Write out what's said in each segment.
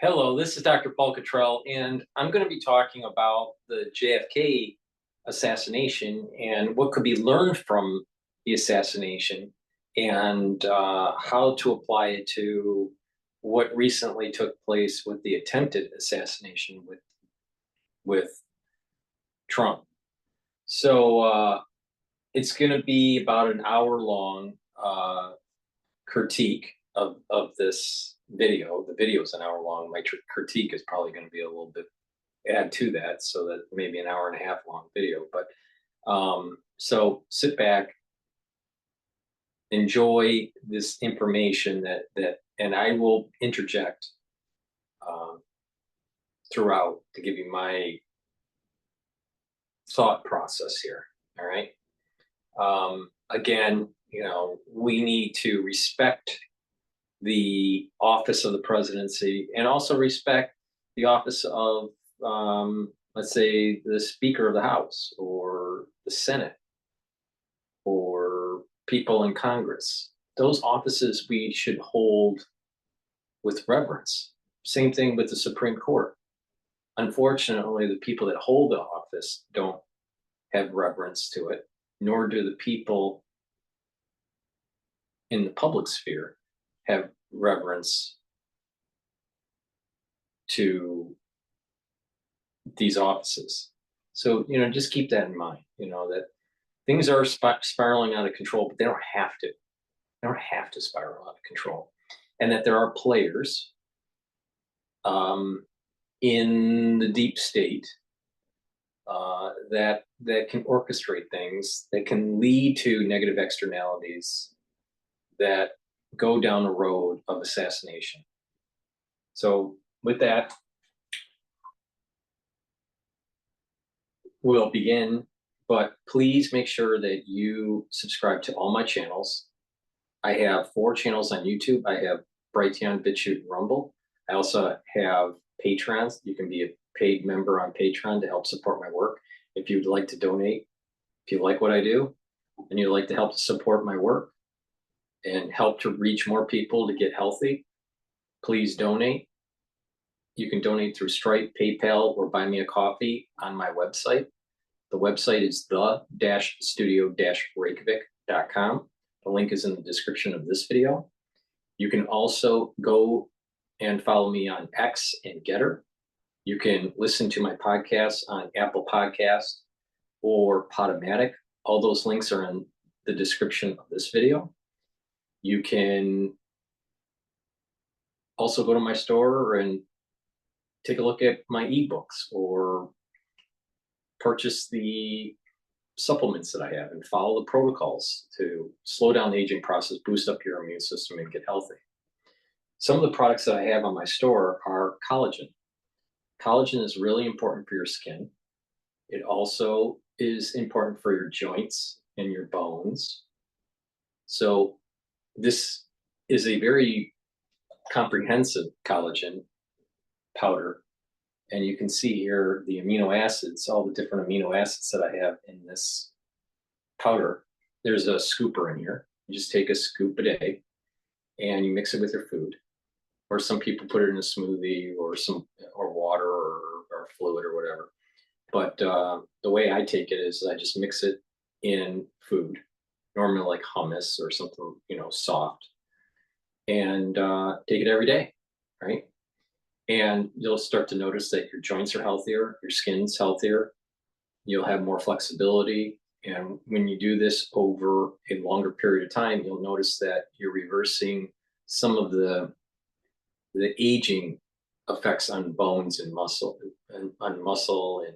Hello, this is Dr. Paul Cottrell, and I'm going to be talking about the JFK assassination and what could be learned from the assassination and how to apply it to what recently took place with the attempted assassination with Trump. So it's going to be about an hour long critique of this video. The video is an hour long. My critique is probably going to be a little bit add to that, so that maybe an hour and a half long video. But so sit back, enjoy this information and I will interject throughout to give you my thought process here. All right. Again, we need to respect the office of the presidency and also respect the office of, let's say, the Speaker of the House or the Senate or people in Congress. Those offices we should hold with reverence. Same thing with the Supreme Court. Unfortunately, the people that hold the office don't have reverence to it, nor do the people in the public sphere have reverence to these offices. So, just keep that in mind, that things are spiraling out of control, but they don't have to. They don't have to spiral out of control. And that there are players in the deep state that can orchestrate things, that can lead to negative externalities that go down the road of assassination. So with that, we'll begin, but please make sure that you subscribe to all my channels. I have 4 channels on YouTube. I have Brighteon, Bitchute, and Rumble. I also have Patrons. You can be a paid member on Patreon to help support my work. If you'd like to donate, if you like what I do, and you'd like to help support my work and help to reach more people to get healthy, please donate. You can donate through Stripe, PayPal, or buy me a coffee on my website. The website is the-studio-reykjavik.com. The link is in the description of this video. You can also go and follow me on X and GETTR. You can listen to my podcasts on Apple Podcasts or Podomatic. All those links are in the description of this video. You can also go to my store and take a look at my ebooks or purchase the supplements that I have and follow the protocols to slow down the aging process, boost up your immune system, and get healthy. Some of the products that I have on my store are collagen. Collagen is really important for your skin. It also is important for your joints and your bones. So this is a very comprehensive collagen powder. And you can see here the amino acids, all the different amino acids that I have in this powder. There's a scooper in here. You just take a scoop a day and you mix it with your food. Or some people put it in a smoothie or water or fluid or whatever. But the way I take it is I just mix it in food, normally like hummus or something, soft, and take it every day, right? And you'll start to notice that your joints are healthier, your skin's healthier, you'll have more flexibility. And when you do this over a longer period of time, you'll notice that you're reversing some of the aging effects on bones and muscle, and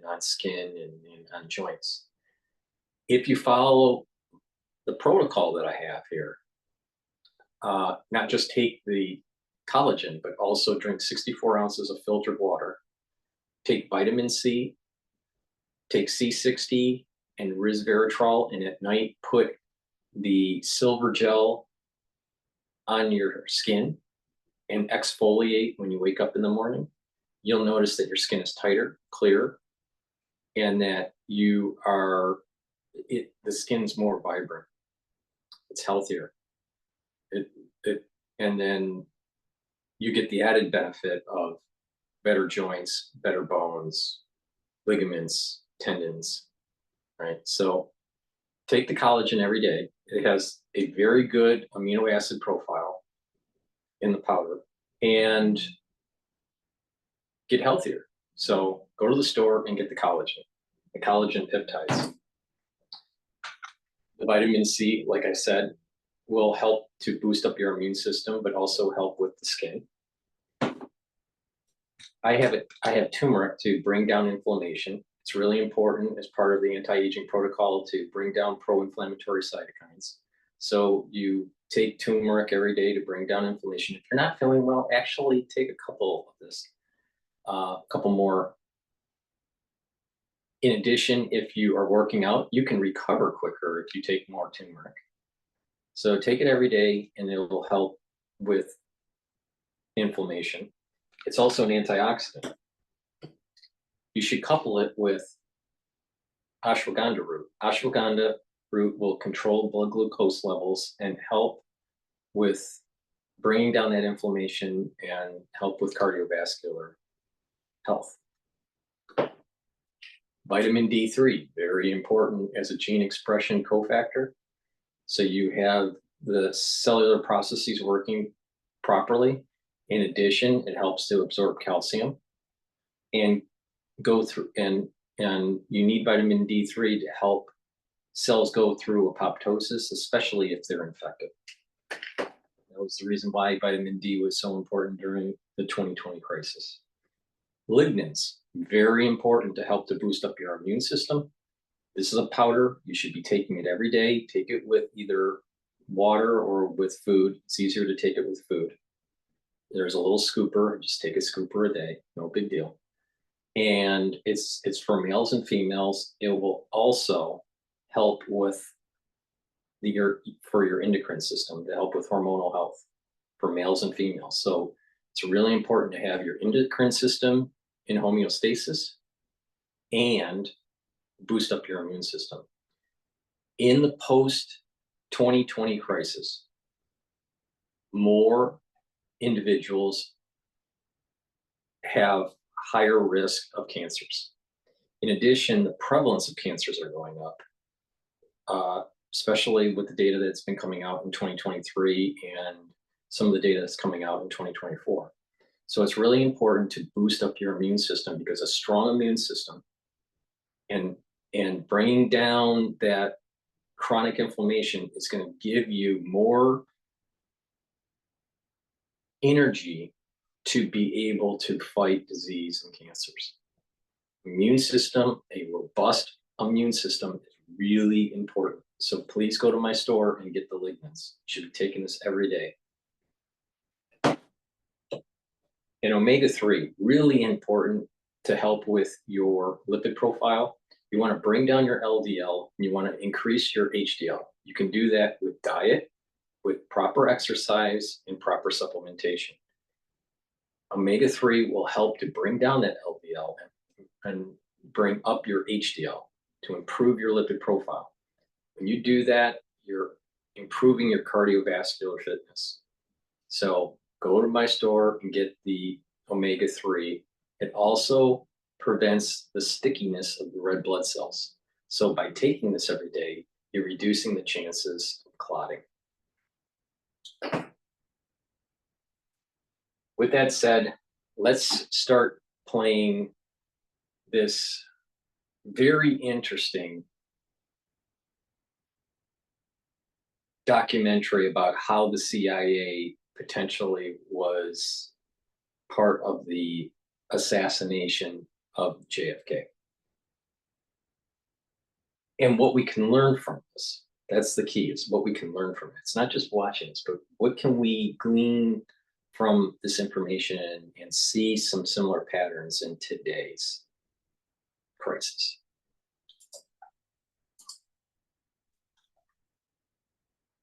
on skin and on joints. If you follow the protocol that I have here, not just take the collagen, but also drink 64 ounces of filtered water, take vitamin C, take C60 and resveratrol, and at night put the silver gel on your skin and exfoliate when you wake up in the morning, you'll notice that your skin is tighter, clearer, and that the skin's more vibrant. It's healthier. And then you get the added benefit of better joints, better bones, ligaments, tendons, right? So take the collagen every day. It has a very good amino acid profile in the powder, and get healthier. So go to the store and get the collagen peptides. The vitamin C, like I said, will help to boost up your immune system, but also help with the skin. I have turmeric to bring down inflammation. It's really important as part of the anti-aging protocol to bring down pro-inflammatory cytokines. So you take turmeric every day to bring down inflammation. If you're not feeling well, actually take a couple of this, a couple more. In addition, if you are working out, you can recover quicker if you take more turmeric. So take it every day and it will help with inflammation. It's also an antioxidant. You should couple it with ashwagandha root. Ashwagandha root will control blood glucose levels and help with bringing down that inflammation and help with cardiovascular health. Vitamin D3, very important as a gene expression cofactor. So you have the cellular processes working properly. In addition, it helps to absorb calcium and go through, and you need vitamin D3 to help cells go through apoptosis, especially if they're infected. That was the reason why vitamin D was so important during the 2020 crisis. Lignans, very important to help to boost up your immune system. This is a powder. You should be taking it every day. Take it with either water or with food. It's easier to take it with food. There's a little scooper. Just take a scooper a day. No big deal. And it's for males and females. It will also help with for your endocrine system, to help with hormonal health for males and females. So it's really important to have your endocrine system in homeostasis and boost up your immune system. In the post-2020 crisis, more individuals have higher risk of cancers. In addition, the prevalence of cancers are going up, especially with the data that's been coming out in 2023 and some of the data that's coming out in 2024. So it's really important to boost up your immune system, because a strong immune system and bringing down that chronic inflammation is going to give you more energy to be able to fight disease and cancers. Immune system, a robust immune system, is really important. So please go to my store and get the lignans. You should be taking this every day. And omega-3, really important to help with your lipid profile. You want to bring down your LDL and you want to increase your HDL. You can do that with diet, with proper exercise, and proper supplementation. Omega-3 will help to bring down that LDL and bring up your HDL to improve your lipid profile. When you do that, you're improving your cardiovascular fitness. So go to my store and get the omega-3. It also prevents the stickiness of the red blood cells. So by taking this every day, you're reducing the chances of clotting. With that said, let's start playing this very interesting documentary about how the CIA potentially was part of the assassination of JFK. And what we can learn from this. That's the key, is what we can learn from it. It's not just watching this, but what can we glean from this information and see some similar patterns in today's crisis.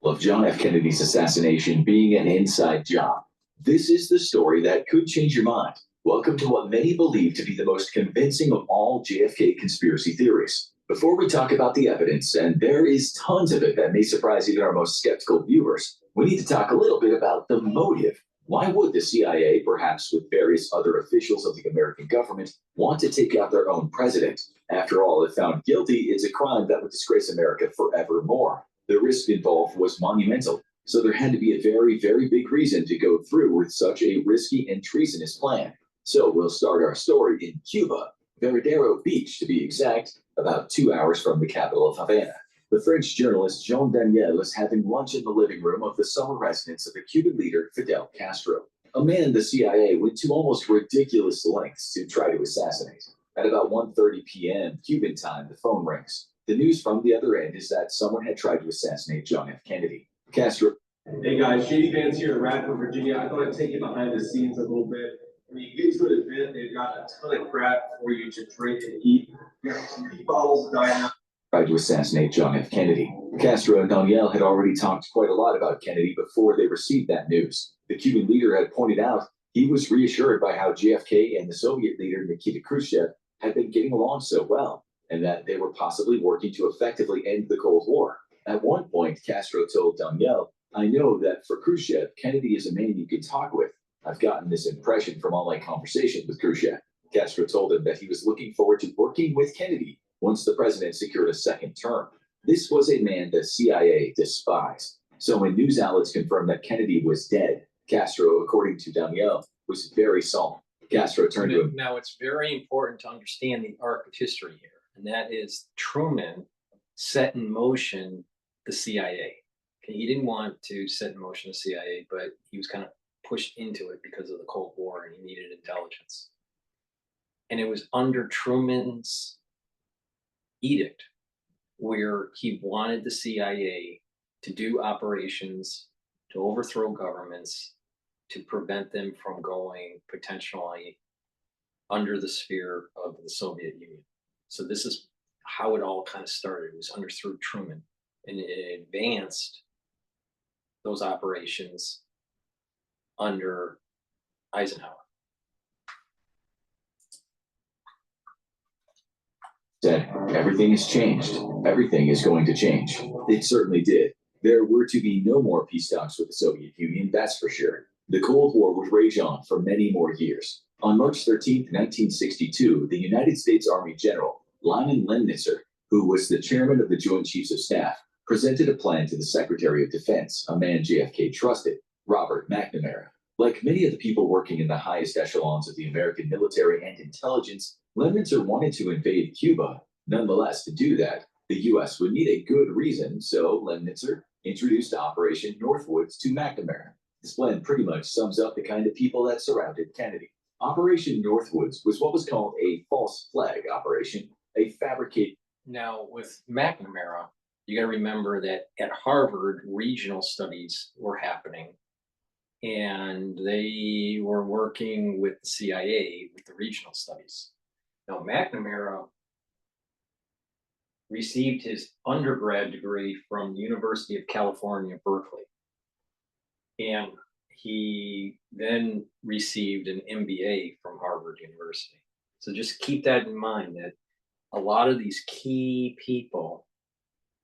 Of John F. Kennedy's assassination being an inside job. This is the story that could change your mind. Welcome to what many believe to be the most convincing of all JFK conspiracy theories. Before we talk about the evidence, and there is tons of it that may surprise even our most skeptical viewers, we need to talk a little bit about the motive. Why would the CIA, perhaps with various other officials of the American government, want to take out their own president? After all, if found guilty, it's a crime that would disgrace America forevermore. The risk involved was monumental, so there had to be a very, very big reason to go through with such a risky and treasonous plan. So we'll start our story in Cuba, Veradero Beach to be exact, about 2 hours from the capital of Havana. The French journalist Jean Daniel is having lunch in the living room of the summer residence of the Cuban leader Fidel Castro, a man the CIA went to almost ridiculous lengths to try to assassinate. At about 1:30 p.m. Cuban time, the phone rings. The news from the other end is that someone had tried to assassinate John F. Kennedy. Castro. Hey guys, J.D. Vance here in Radford, Virginia. I thought I'd take you behind the scenes a little bit. When you get to an event, they've got a ton of crap for you to drink and eat. You have 3 bottles of Diet. Tried to assassinate John F. Kennedy. Castro and Daniel had already talked quite a lot about Kennedy before they received that news. The Cuban leader had pointed out he was reassured by how JFK and the Soviet leader Nikita Khrushchev had been getting along so well, and that they were possibly working to effectively end the Cold War. At one point, Castro told Daniel, "I know that for Khrushchev, Kennedy is a man you can talk with. I've gotten this impression from all my conversations with Khrushchev." Castro told him that he was looking forward to working with Kennedy once the president secured a second term. This was a man the CIA despised. So when news outlets confirmed that Kennedy was dead, Castro, according to Daniel, was very solemn. Castro turned to him. Now, it's very important to understand the arc of history here, and that is Truman set in motion the CIA. Okay, he didn't want to set in motion the CIA, but he was kind of pushed into it because of the Cold War and he needed intelligence. And it was under Truman's edict where he wanted the CIA to do operations to overthrow governments, to prevent them from going potentially under the sphere of the Soviet Union. So this is how it all kind of started. It was under through Truman, and it advanced those operations under Eisenhower. Said, everything has changed. Everything is going to change. It certainly did. There were to be no more peace talks with the Soviet Union, that's for sure. The Cold War would rage on for many more years. On March 13, 1962, the United States Army General, Lyman Lemnitzer, who was the chairman of the Joint Chiefs of Staff, presented a plan to the Secretary of Defense, a man JFK trusted, Robert McNamara. Like many of the people working in the highest echelons of the American military and intelligence, Lemnitzer wanted to invade Cuba. Nonetheless, to do that, the U.S. would need a good reason, so Lemnitzer introduced Operation Northwoods to McNamara. This plan pretty much sums up the kind of people that surrounded Kennedy. Operation Northwoods was what was called a false flag operation, a fabricated. Now, with McNamara, you got to remember that at Harvard, regional studies were happening, and they were working with the CIA with the regional studies. Now, McNamara received his undergrad degree from the University of California, Berkeley. And he then received an MBA from Harvard University. So just keep that in mind, that a lot of these key people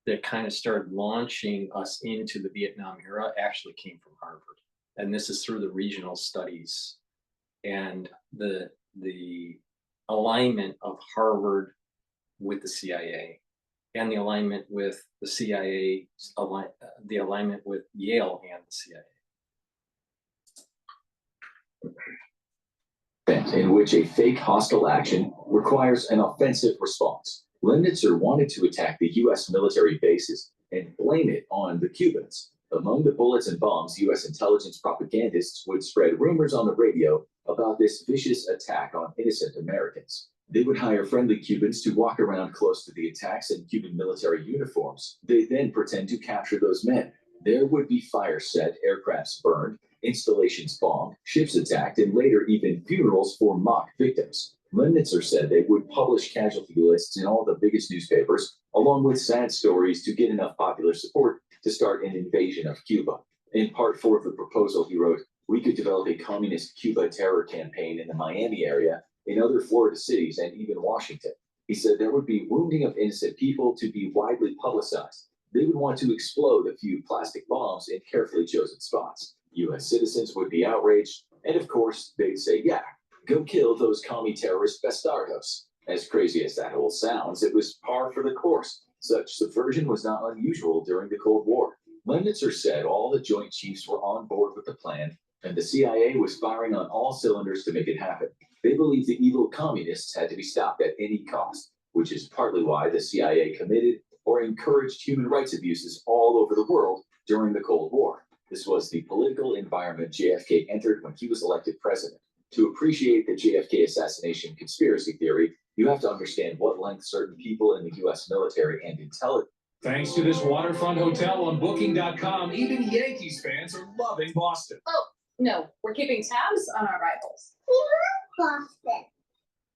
that kind of started launching us into the Vietnam era actually came from Harvard. And this is through the regional studies and the alignment of Harvard with the CIA, and the alignment with the CIA, the alignment with Yale and the CIA. In which a fake hostile action requires an offensive response. Lemnitzer wanted to attack the U.S. military bases and blame it on the Cubans. Among the bullets and bombs, U.S. intelligence propagandists would spread rumors on the radio about this vicious attack on innocent Americans. They would hire friendly Cubans to walk around close to the attacks in Cuban military uniforms. They then pretend to capture those men. There would be fires set, aircrafts burned, installations bombed, ships attacked, and later even funerals for mock victims. Lemnitzer said they would publish casualty lists in all the biggest newspapers, along with sad stories to get enough popular support to start an invasion of Cuba. In part 4 of the proposal, he wrote, "We could develop a communist Cuba terror campaign in the Miami area, in other Florida cities, and even Washington." He said there would be wounding of innocent people to be widely publicized. They would want to explode a few plastic bombs in carefully chosen spots. US citizens would be outraged, and of course, they'd say, yeah, go kill those commie terrorist bastardos. As crazy as that all sounds, it was par for the course. Such subversion was not unusual during the Cold War. Lemnitzer said all the Joint Chiefs were on board with the plan, and the CIA was firing on all cylinders to make it happen. They believed the evil communists had to be stopped at any cost, which is partly why the CIA committed or encouraged human rights abuses all over the world during the Cold War. This was the political environment JFK entered when he was elected president. To appreciate the JFK assassination conspiracy theory, you have to understand what length certain people in the US military and intelligence. Thanks to this waterfront hotel on Booking.com, even Yankees fans are loving Boston. Oh, no, we're keeping tabs on our rivals.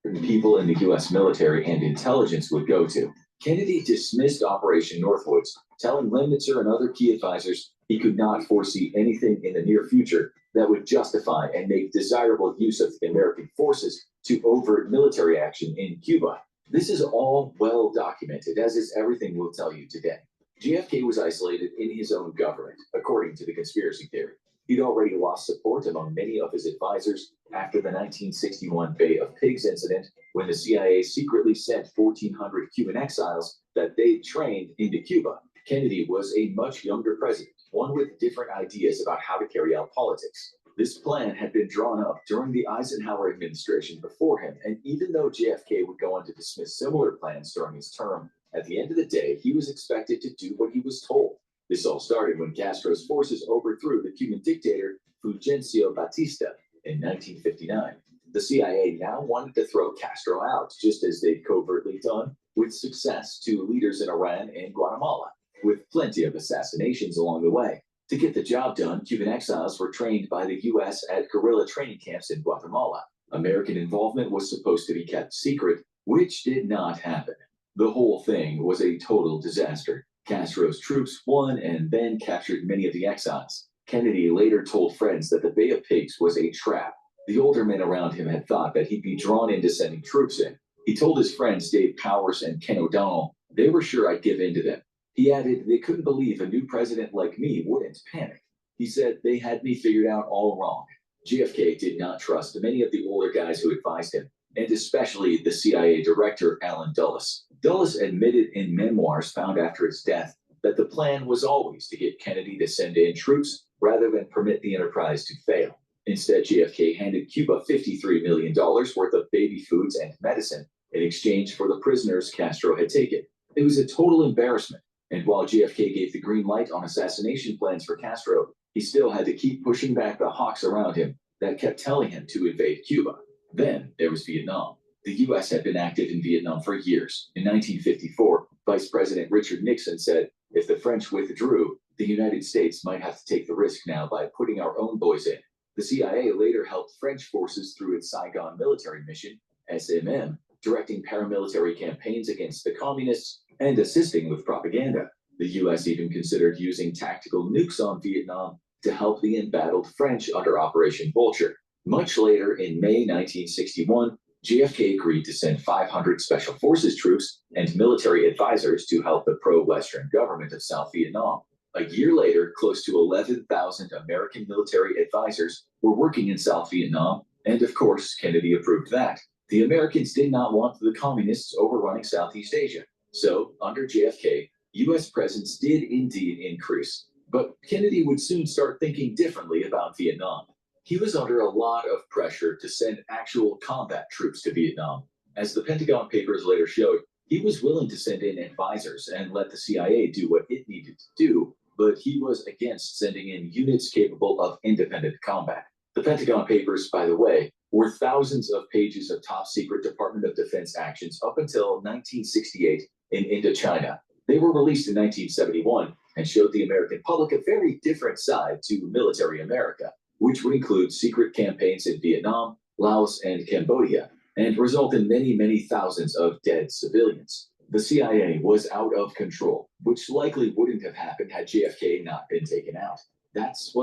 Certain people in the US military and intelligence would go to. Kennedy dismissed Operation Northwoods, telling Lemnitzer and other key advisors he could not foresee anything in the near future that would justify and make desirable use of the American forces to overt military action in Cuba. This is all well documented, as is everything we'll tell you today. JFK was isolated in his own government, according to the conspiracy theory. He'd already lost support among many of his advisors after the 1961 Bay of Pigs incident, when the CIA secretly sent 1,400 Cuban exiles that they'd trained into Cuba. Kennedy was a much younger president, one with different ideas about how to carry out politics. This plan had been drawn up during the Eisenhower administration before him, and even though JFK would go on to dismiss similar plans during his term, at the end of the day, he was expected to do what he was told. This all started when Castro's forces overthrew the Cuban dictator Fulgencio Batista in 1959. The CIA now wanted to throw Castro out, just as they'd covertly done with success to leaders in Iran and Guatemala, with plenty of assassinations along the way. To get the job done, Cuban exiles were trained by the U.S. at guerrilla training camps in Guatemala. American involvement was supposed to be kept secret, which did not happen. The whole thing was a total disaster. Castro's troops won and then captured many of the exiles. Kennedy later told friends that the Bay of Pigs was a trap. The older men around him had thought that he'd be drawn into sending troops in. He told his friends Dave Powers and Ken O'Donnell they were sure I'd give in to them. He added they couldn't believe a new president like me wouldn't panic. He said they had me figured out all wrong. JFK did not trust many of the older guys who advised him, and especially the CIA director, Allen Dulles. Dulles admitted in memoirs found after his death that the plan was always to get Kennedy to send in troops rather than permit the enterprise to fail. Instead, JFK handed Cuba $53 million worth of baby foods and medicine in exchange for the prisoners Castro had taken. It was a total embarrassment. And while JFK gave the green light on assassination plans for Castro, he still had to keep pushing back the hawks around him that kept telling him to invade Cuba. Then there was Vietnam. The U.S. had been active in Vietnam for years. In 1954, Vice President Richard Nixon said, if the French withdrew, the United States might have to take the risk now by putting our own boys in. The CIA later helped French forces through its Saigon military mission, SMM, directing paramilitary campaigns against the communists and assisting with propaganda. The U.S. even considered using tactical nukes on Vietnam to help the embattled French under Operation Vulture. Much later, in May 1961, JFK agreed to send 500 Special Forces troops and military advisors to help the pro-Western government of South Vietnam. A year later, close to 11,000 American military advisors were working in South Vietnam, and of course, Kennedy approved that. The Americans did not want the communists overrunning Southeast Asia. So, under JFK, U.S. presence did indeed increase. But Kennedy would soon start thinking differently about Vietnam. He was under a lot of pressure to send actual combat troops to Vietnam. As the Pentagon Papers later showed, he was willing to send in advisors and let the CIA do what it needed to do, but he was against sending in units capable of independent combat. The Pentagon Papers, by the way, were thousands of pages of top-secret Department of Defense actions up until 1968 in Indochina. They were released in 1971 and showed the American public a very different side to military America, which would include secret campaigns in Vietnam, Laos, and Cambodia, and result in many, many thousands of dead civilians. The CIA was out of control, which likely wouldn't have happened had JFK not been taken out. That's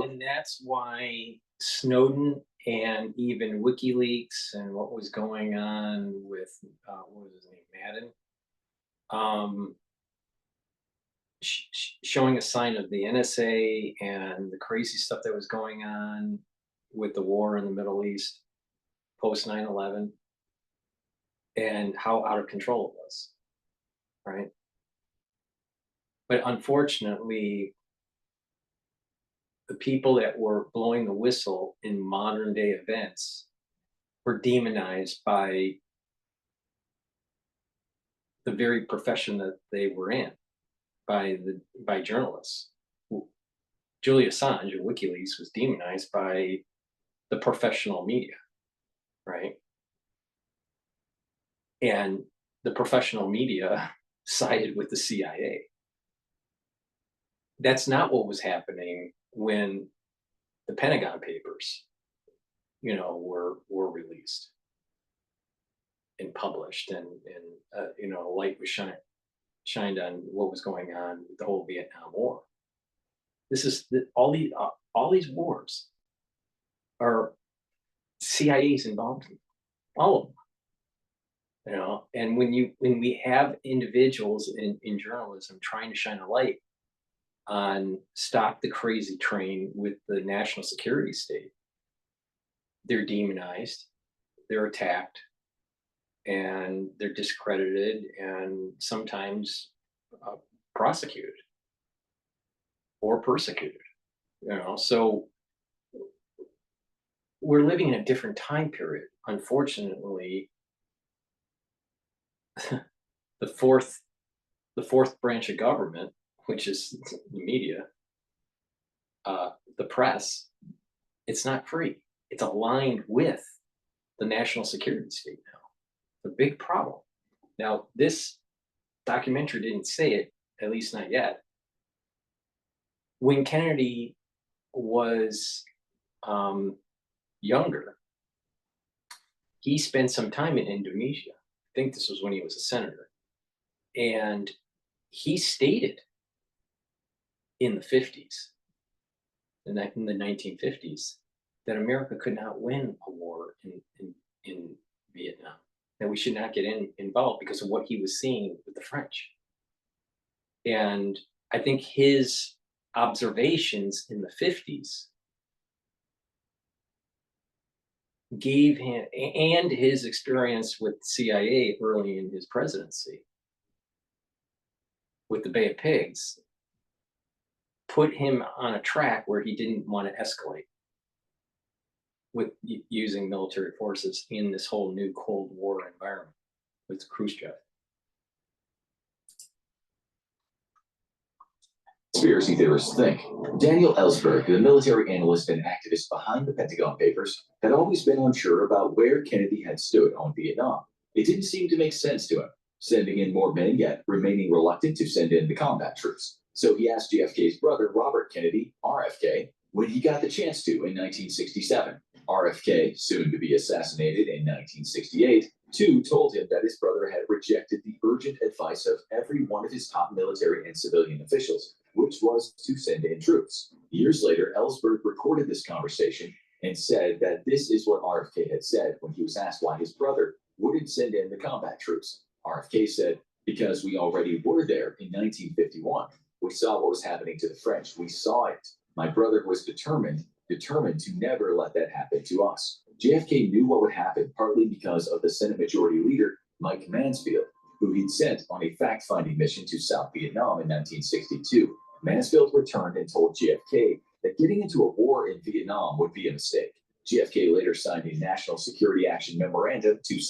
why Snowden and even WikiLeaks and what was going on with what was his name, Madden. showing a sign of the NSA and the crazy stuff that was going on with the war in the Middle East post 9/11 and how out of control it was, right? But unfortunately, the people that were blowing the whistle in modern day events were demonized by the very profession that they were in, by journalists. Julian Assange of WikiLeaks was demonized by the professional media, right? And the professional media sided with the CIA. That's not what was happening when the Pentagon Papers, were released and published, and light was shined on what was going on with the whole Vietnam War. This is all these wars are CIA's involved in, all of them. And when we have individuals in journalism trying to shine a light on stop the crazy train with the national security state, they're demonized, they're attacked, and they're discredited, and sometimes prosecuted or persecuted. So we're living in a different time period. Unfortunately, the fourth branch of government, which is the media, the press, it's not free. It's aligned with the national security state now. The big problem. Now, this documentary didn't say it, at least not yet. When Kennedy was younger, he spent some time in Indonesia. I think this was when he was a senator. And he stated in the 50s, in the 1950s, that America could not win a war in Vietnam, that we should not get involved because of what he was seeing with the French. And I think his observations in the 50s gave him, and his experience with CIA early in his presidency with the Bay of Pigs, put him on a track where he didn't want to escalate with using military forces in this whole new Cold War environment with Khrushchev. Conspiracy theorists think. Daniel Ellsberg, the military analyst and activist behind the Pentagon Papers, had always been unsure about where Kennedy had stood on Vietnam. It didn't seem to make sense to him, sending in more men yet remaining reluctant to send in the combat troops. So he asked JFK's brother, Robert Kennedy, RFK, when he got the chance to in 1967. RFK, soon to be assassinated in 1968, too told him that his brother had rejected the urgent advice of every one of his top military and civilian officials, which was to send in troops. Years later, Ellsberg recorded this conversation and said that this is what RFK had said when he was asked why his brother wouldn't send in the combat troops. RFK said, "Because we already were there in 1951. We saw what was happening to the French. We saw it. My brother was determined to never let that happen to us." JFK knew what would happen, partly because of the Senate Majority Leader, Mike Mansfield, who he'd sent on a fact-finding mission to South Vietnam in 1962. Mansfield returned and told JFK that getting into a war in Vietnam would be a mistake. JFK later signed a National Security Action Memorandum to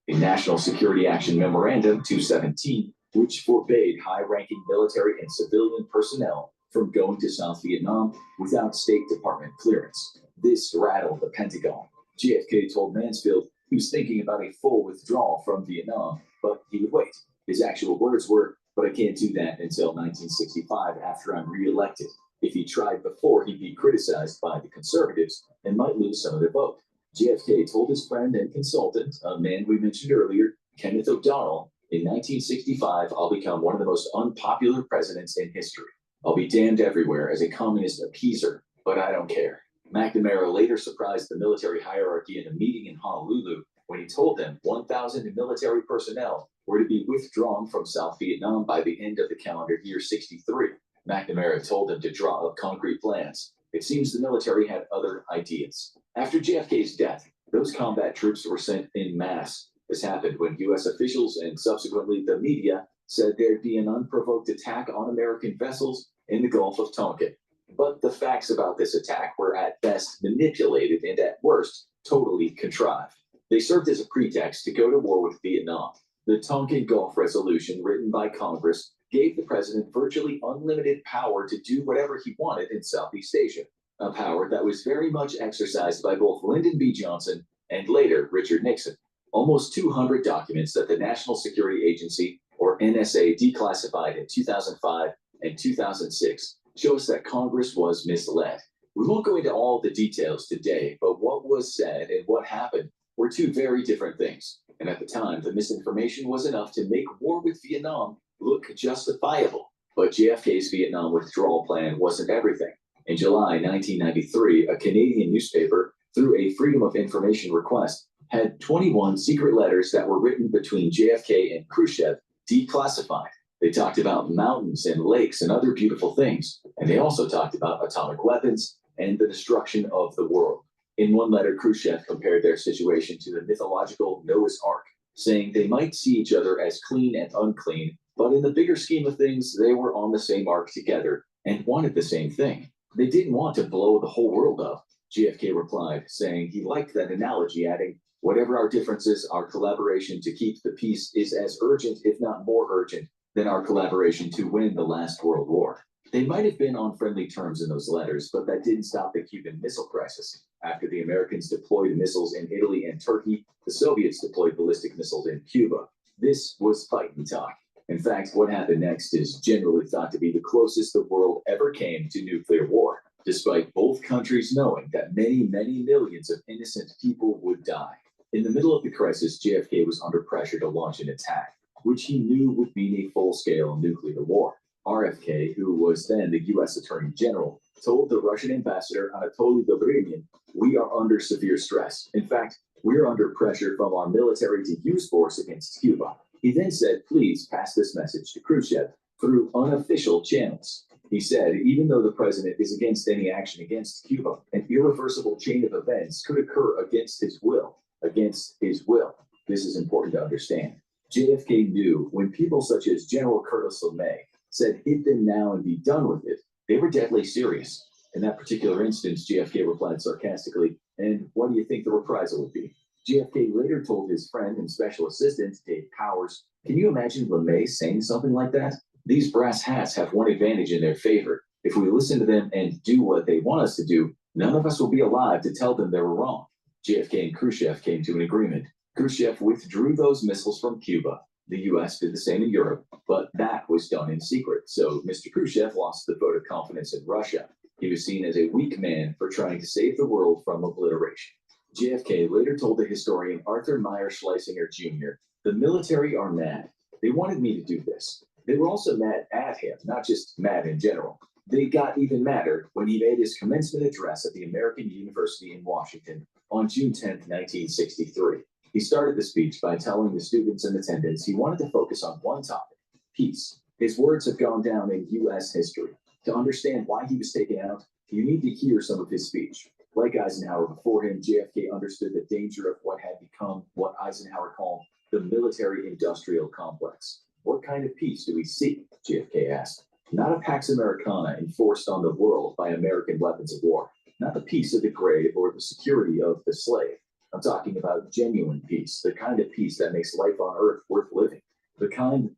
National Security Action Memorandum 217, which forbade high-ranking military and civilian personnel from going to South Vietnam without State Department clearance. This rattled the Pentagon. JFK told Mansfield he was thinking about a full withdrawal from Vietnam, but he would wait. His actual words were, "But I can't do that until 1965 after I'm re-elected. If he tried before, he'd be criticized by the conservatives and might lose some of their vote." JFK told his friend and consultant, a man we mentioned earlier, Kenneth O'Donnell, in 1965, "I'll become one of the most unpopular presidents in history. I'll be damned everywhere as a communist appeaser, but I don't care." McNamara later surprised the military hierarchy in a meeting in Honolulu when he told them 1,000 military personnel were to be withdrawn from South Vietnam by the end of the calendar year 63. McNamara told them to draw up concrete plans. It seems the military had other ideas. After JFK's death, those combat troops were sent en masse. This happened when U.S. officials and subsequently the media said there'd be an unprovoked attack on American vessels in the Gulf of Tonkin. But the facts about this attack were at best manipulated and at worst totally contrived. They served as a pretext to go to war with Vietnam. The Tonkin Gulf Resolution, written by Congress, gave the president virtually unlimited power to do whatever he wanted in Southeast Asia, a power that was very much exercised by both Lyndon B. Johnson and later Richard Nixon. Almost 200 documents that the National Security Agency, or NSA, declassified in 2005 and 2006 show us that Congress was misled. We won't go into all the details today, but what was said and what happened were two very different things. And at the time, the misinformation was enough to make war with Vietnam look justifiable. But JFK's Vietnam withdrawal plan wasn't everything. In July 1993, a Canadian newspaper, through a Freedom of Information request, had 21 secret letters that were written between JFK and Khrushchev declassified. They talked about mountains and lakes and other beautiful things, and they also talked about atomic weapons and the destruction of the world. In one letter, Khrushchev compared their situation to the mythological Noah's Ark, saying they might see each other as clean and unclean, but in the bigger scheme of things, they were on the same ark together and wanted the same thing. They didn't want to blow the whole world up. JFK replied, saying he liked that analogy, adding, "Whatever our differences, our collaboration to keep the peace is as urgent, if not more urgent, than our collaboration to win the last world war." They might have been on friendly terms in those letters, but that didn't stop the Cuban Missile Crisis. After the Americans deployed missiles in Italy and Turkey, the Soviets deployed ballistic missiles in Cuba. This was fighting talk. In fact, what happened next is generally thought to be the closest the world ever came to nuclear war, despite both countries knowing that many, many millions of innocent people would die. In the middle of the crisis, JFK was under pressure to launch an attack, which he knew would mean a full-scale nuclear war. RFK, who was then the U.S. Attorney General, told the Russian ambassador Anatoly Dobrynin, "We are under severe stress. In fact, we're under pressure from our military to use force against Cuba." He then said, "Please pass this message to Khrushchev through unofficial channels." He said, even though the president is against any action against Cuba, an irreversible chain of events could occur against his will. Against his will. This is important to understand. JFK knew when people such as General Curtis LeMay said, "Hit them now and be done with it," they were deadly serious. In that particular instance, JFK replied sarcastically, "And what do you think the reprisal would be?" JFK later told his friend and special assistant, Dave Powers, "Can you imagine LeMay saying something like that? These brass hats have one advantage in their favor. If we listen to them and do what they want us to do, none of us will be alive to tell them they were wrong." JFK and Khrushchev came to an agreement. Khrushchev withdrew those missiles from Cuba. The U.S. did the same in Europe, but that was done in secret. So Mr. Khrushchev lost the vote of confidence in Russia. He was seen as a weak man for trying to save the world from obliteration. JFK later told the historian Arthur Meyer Schlesinger Jr., "The military are mad. They wanted me to do this. They were also mad at him, not just mad in general. They got even madder when he made his commencement address at the American University in Washington on June 10, 1963. He started the speech by telling the students in attendance he wanted to focus on one topic, peace. His words have gone down in U.S. history. To understand why he was taken out, you need to hear some of his speech. Like Eisenhower before him, JFK understood the danger of what had become what Eisenhower called the military-industrial complex. "What kind of peace do we seek?" JFK asked. "Not a Pax Americana enforced on the world by American weapons of war. Not the peace of the grave or the security of the slave. I'm talking about genuine peace, the kind of peace that makes life on earth worth living. The kind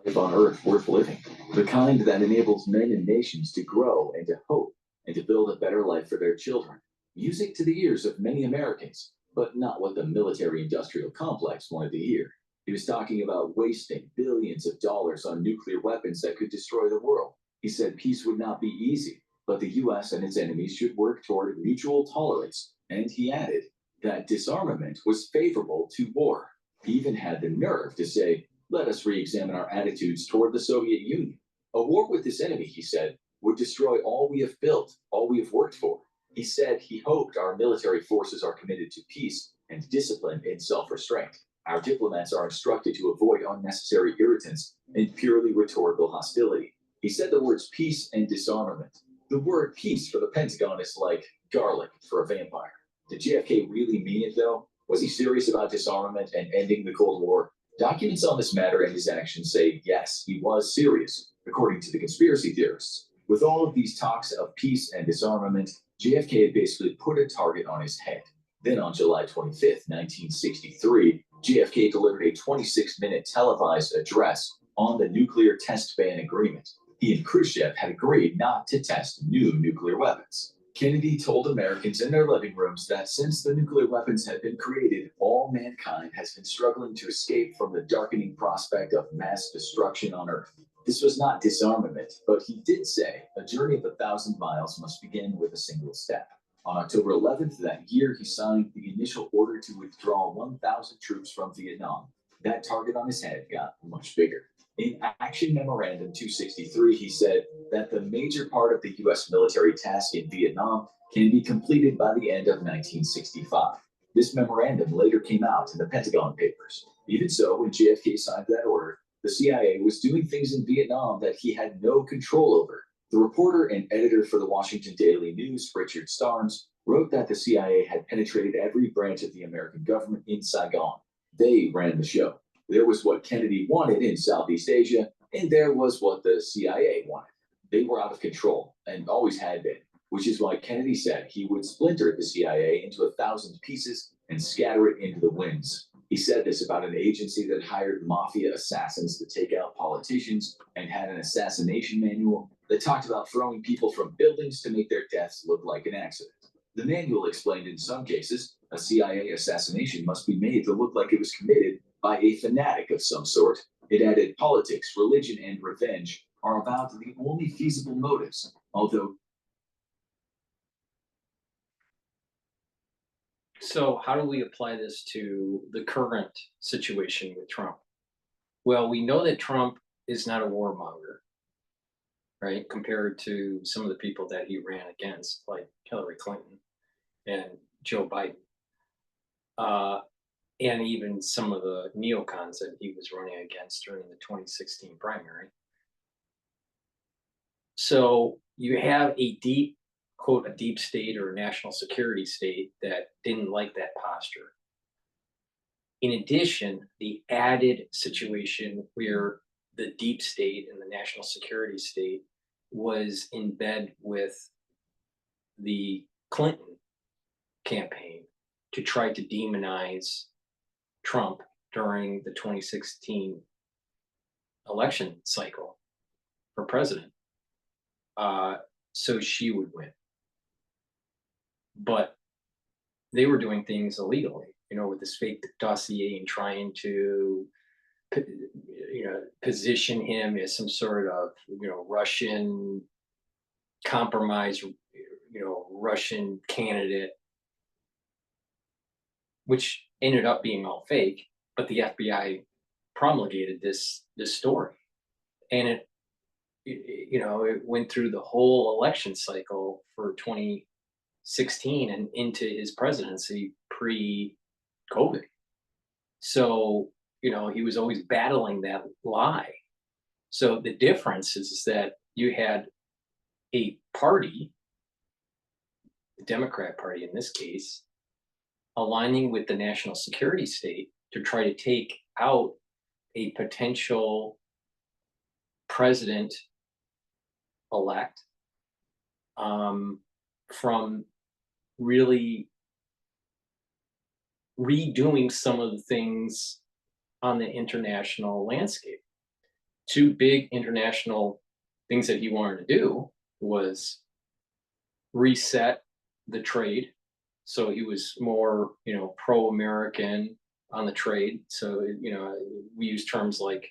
life on earth worth living. The kind that enables men and nations to grow and to hope and to build a better life for their children. Music to the ears of many Americans, but not what the military-industrial complex wanted to hear. He was talking about wasting billions of dollars on nuclear weapons that could destroy the world. He said peace would not be easy, but the U.S. and its enemies should work toward mutual tolerance. And he added that disarmament was favorable to war. He even had the nerve to say, let us re-examine our attitudes toward the Soviet Union. A war with this enemy, he said, would destroy all we have built, all we have worked for. He said he hoped our military forces are committed to peace and discipline in self-restraint. Our diplomats are instructed to avoid unnecessary irritants and purely rhetorical hostility. He said the words peace and disarmament. The word peace for the Pentagon is like garlic for a vampire. Did JFK really mean it, though? Was he serious about disarmament and ending the Cold War? Documents on this matter and his actions say yes, he was serious, according to the conspiracy theorists. With all of these talks of peace and disarmament, JFK had basically put a target on his head. Then on July 25th, 1963, JFK delivered a 26-minute televised address on the nuclear test ban agreement. He and Khrushchev had agreed not to test new nuclear weapons. Kennedy told Americans in their living rooms that since the nuclear weapons had been created, all mankind has been struggling to escape from the darkening prospect of mass destruction on Earth. This was not disarmament, but he did say a journey of 1,000 miles must begin with a single step. On October 11th that year, he signed the initial order to withdraw 1,000 troops from Vietnam. That target on his head got much bigger. In Action Memorandum 263, he said that the major part of the U.S. military task in Vietnam can be completed by the end of 1965. This memorandum later came out in the Pentagon Papers. Even so, when JFK signed that order, the CIA was doing things in Vietnam that he had no control over. The reporter and editor for the Washington Daily News, Richard Starnes, wrote that the CIA had penetrated every branch of the American government in Saigon. They ran the show. There was what Kennedy wanted in Southeast Asia, and there was what the CIA wanted. They were out of control, and always had been, which is why Kennedy said he would splinter the CIA into 1,000 pieces and scatter it into the winds. He said this about an agency that hired mafia assassins to take out politicians and had an assassination manual that talked about throwing people from buildings to make their deaths look like an accident. The manual explained in some cases, a CIA assassination must be made to look like it was committed by a fanatic of some sort. It added politics, religion, and revenge are about the only feasible motives, although. So how do we apply this to the current situation with Trump? Well, we know that Trump is not a warmonger, right? Compared to some of the people that he ran against, like Hillary Clinton and Joe Biden. And even some of the neocons that he was running against during the 2016 primary. So you have a deep, quote, a deep state or a national security state that didn't like that posture. In addition, the added situation where the deep state and the national security state was in bed with the Clinton campaign to try to demonize Trump during the 2016 election cycle for president, so she would win. But they were doing things illegally, with this fake dossier and trying to, position him as some sort of, Russian compromise, Russian candidate, which ended up being all fake. But the FBI promulgated this story, and it went through the whole election cycle for 2016 and into his presidency pre-COVID. So, he was always battling that lie. So the difference is that you had a party, the Democrat Party in this case, aligning with the national security state to try to take out a potential president-elect from really redoing some of the things on the international landscape. Two big international things that he wanted to do was reset the trade. So he was more, pro-American on the trade. So, we use terms like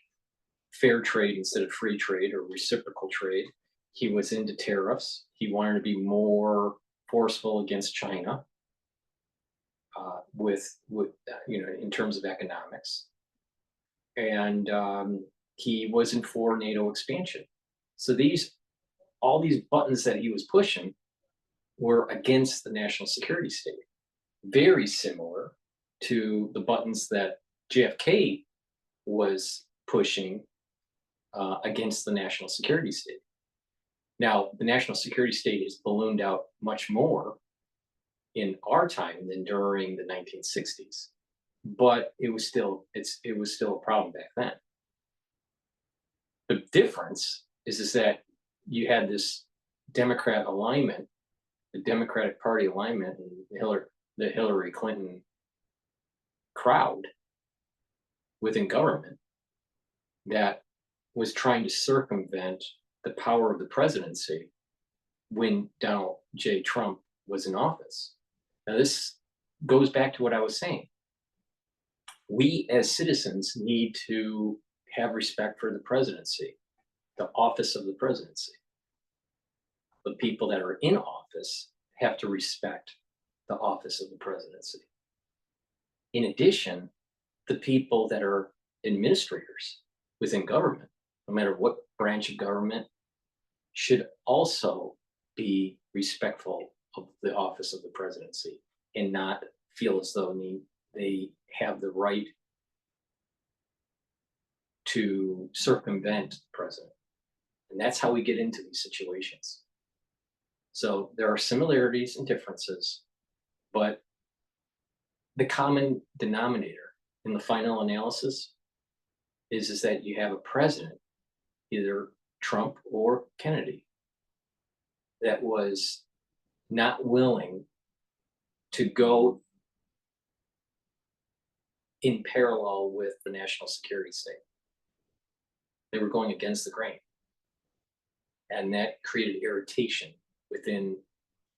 fair trade instead of free trade or reciprocal trade. He was into tariffs. He wanted to be more forceful against China. in terms of economics, and he wasn't for NATO expansion. So all these buttons that he was pushing were against the national security state, very similar to the buttons that JFK was pushing against the national security state. Now, the national security state is ballooned out much more in our time than during the 1960s, but it was still a problem back then. The difference is that you had this Democrat alignment, the Democratic Party alignment, and the Hillary Clinton crowd within government that was trying to circumvent the power of the presidency when Donald J. Trump was in office. Now, this goes back to what I was saying. We as citizens need to have respect for the presidency, the office of the presidency. The people that are in office have to respect the office of the presidency. In addition, the people that are administrators within government, no matter what branch of government, should also be respectful of the office of the presidency and not feel as though they have the right to circumvent the president. And that's how we get into these situations. So there are similarities and differences, but the common denominator in the final analysis is that you have a president, either Trump or Kennedy, that was not willing to go in parallel with the national security state. They were going against the grain. And that created irritation within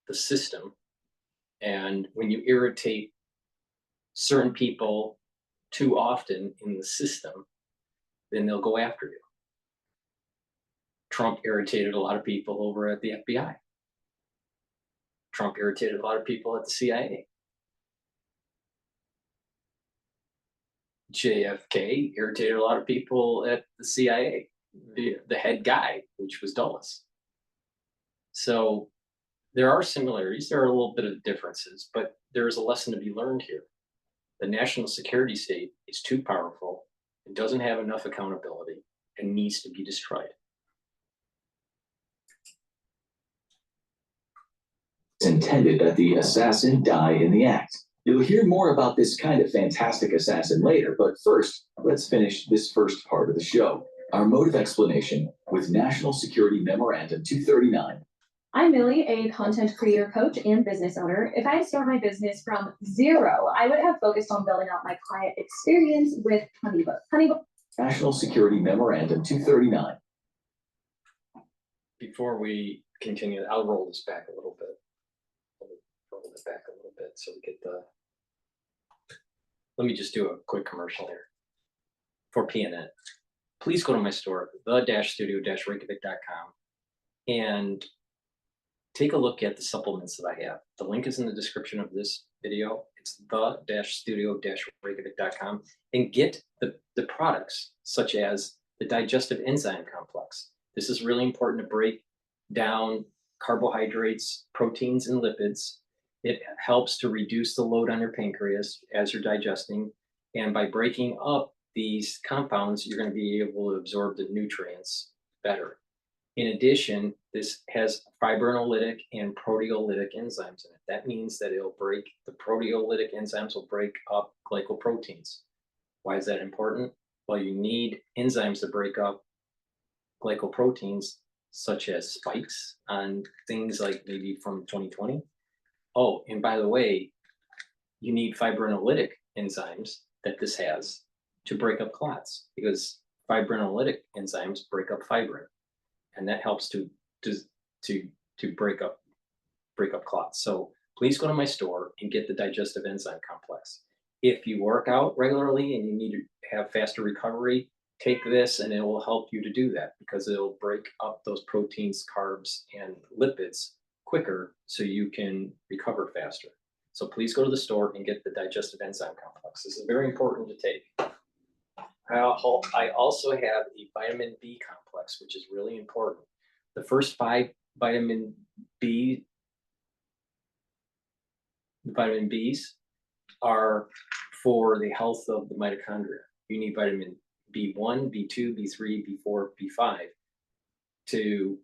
the system. And when you irritate certain people too often in the system, then they'll go after you. Trump irritated a lot of people over at the FBI. Trump irritated a lot of people at the CIA. JFK irritated a lot of people at the CIA, the head guy, which was Dulles. So there are similarities, there are a little bit of differences, but there is a lesson to be learned here. The national security state is too powerful, it doesn't have enough accountability, and needs to be destroyed. It's intended that the assassin die in the act. You'll hear more about this kind of fantastic assassin later, but first, let's finish this first part of the show. Our mode of explanation with National Security Memorandum 239. I'm Millie, a content creator, coach, and business owner. If I had started my business from zero, I would have focused on building out my client experience with HoneyBook. National Security Memorandum 239. Before we continue, I'll roll this back a little bit. So we get the. Let me just do a quick commercial here for PNN. Please go to my store, the-studio-reykjavik.com, and take a look at the supplements that I have. The link is in the description of this video. It's the-studio-reykjavik.com, and get the products such as the digestive enzyme complex. This is really important to break down carbohydrates, proteins, and lipids. It helps to reduce the load on your pancreas as you're digesting. And by breaking up these compounds, you're going to be able to absorb the nutrients better. In addition, this has fibrinolytic and proteolytic enzymes in it. That means that the proteolytic enzymes will break up glycoproteins. Why is that important? Well, you need enzymes to break up glycoproteins, such as spikes on things like maybe from 2020. Oh, and by the way, you need fibrinolytic enzymes that this has to break up clots, because fibrinolytic enzymes break up fibrin, and that helps to break up clots. So please go to my store and get the digestive enzyme complex. If you work out regularly and you need to have faster recovery, take this and it will help you to do that, because it'll break up those proteins, carbs, and lipids quicker so you can recover faster. So please go to the store and get the digestive enzyme complex. This is very important to take. I also have a vitamin B complex, which is really important. The first 5 vitamin Bs are for the health of the mitochondria. You need vitamin B1, B2, B3, B4, B5 to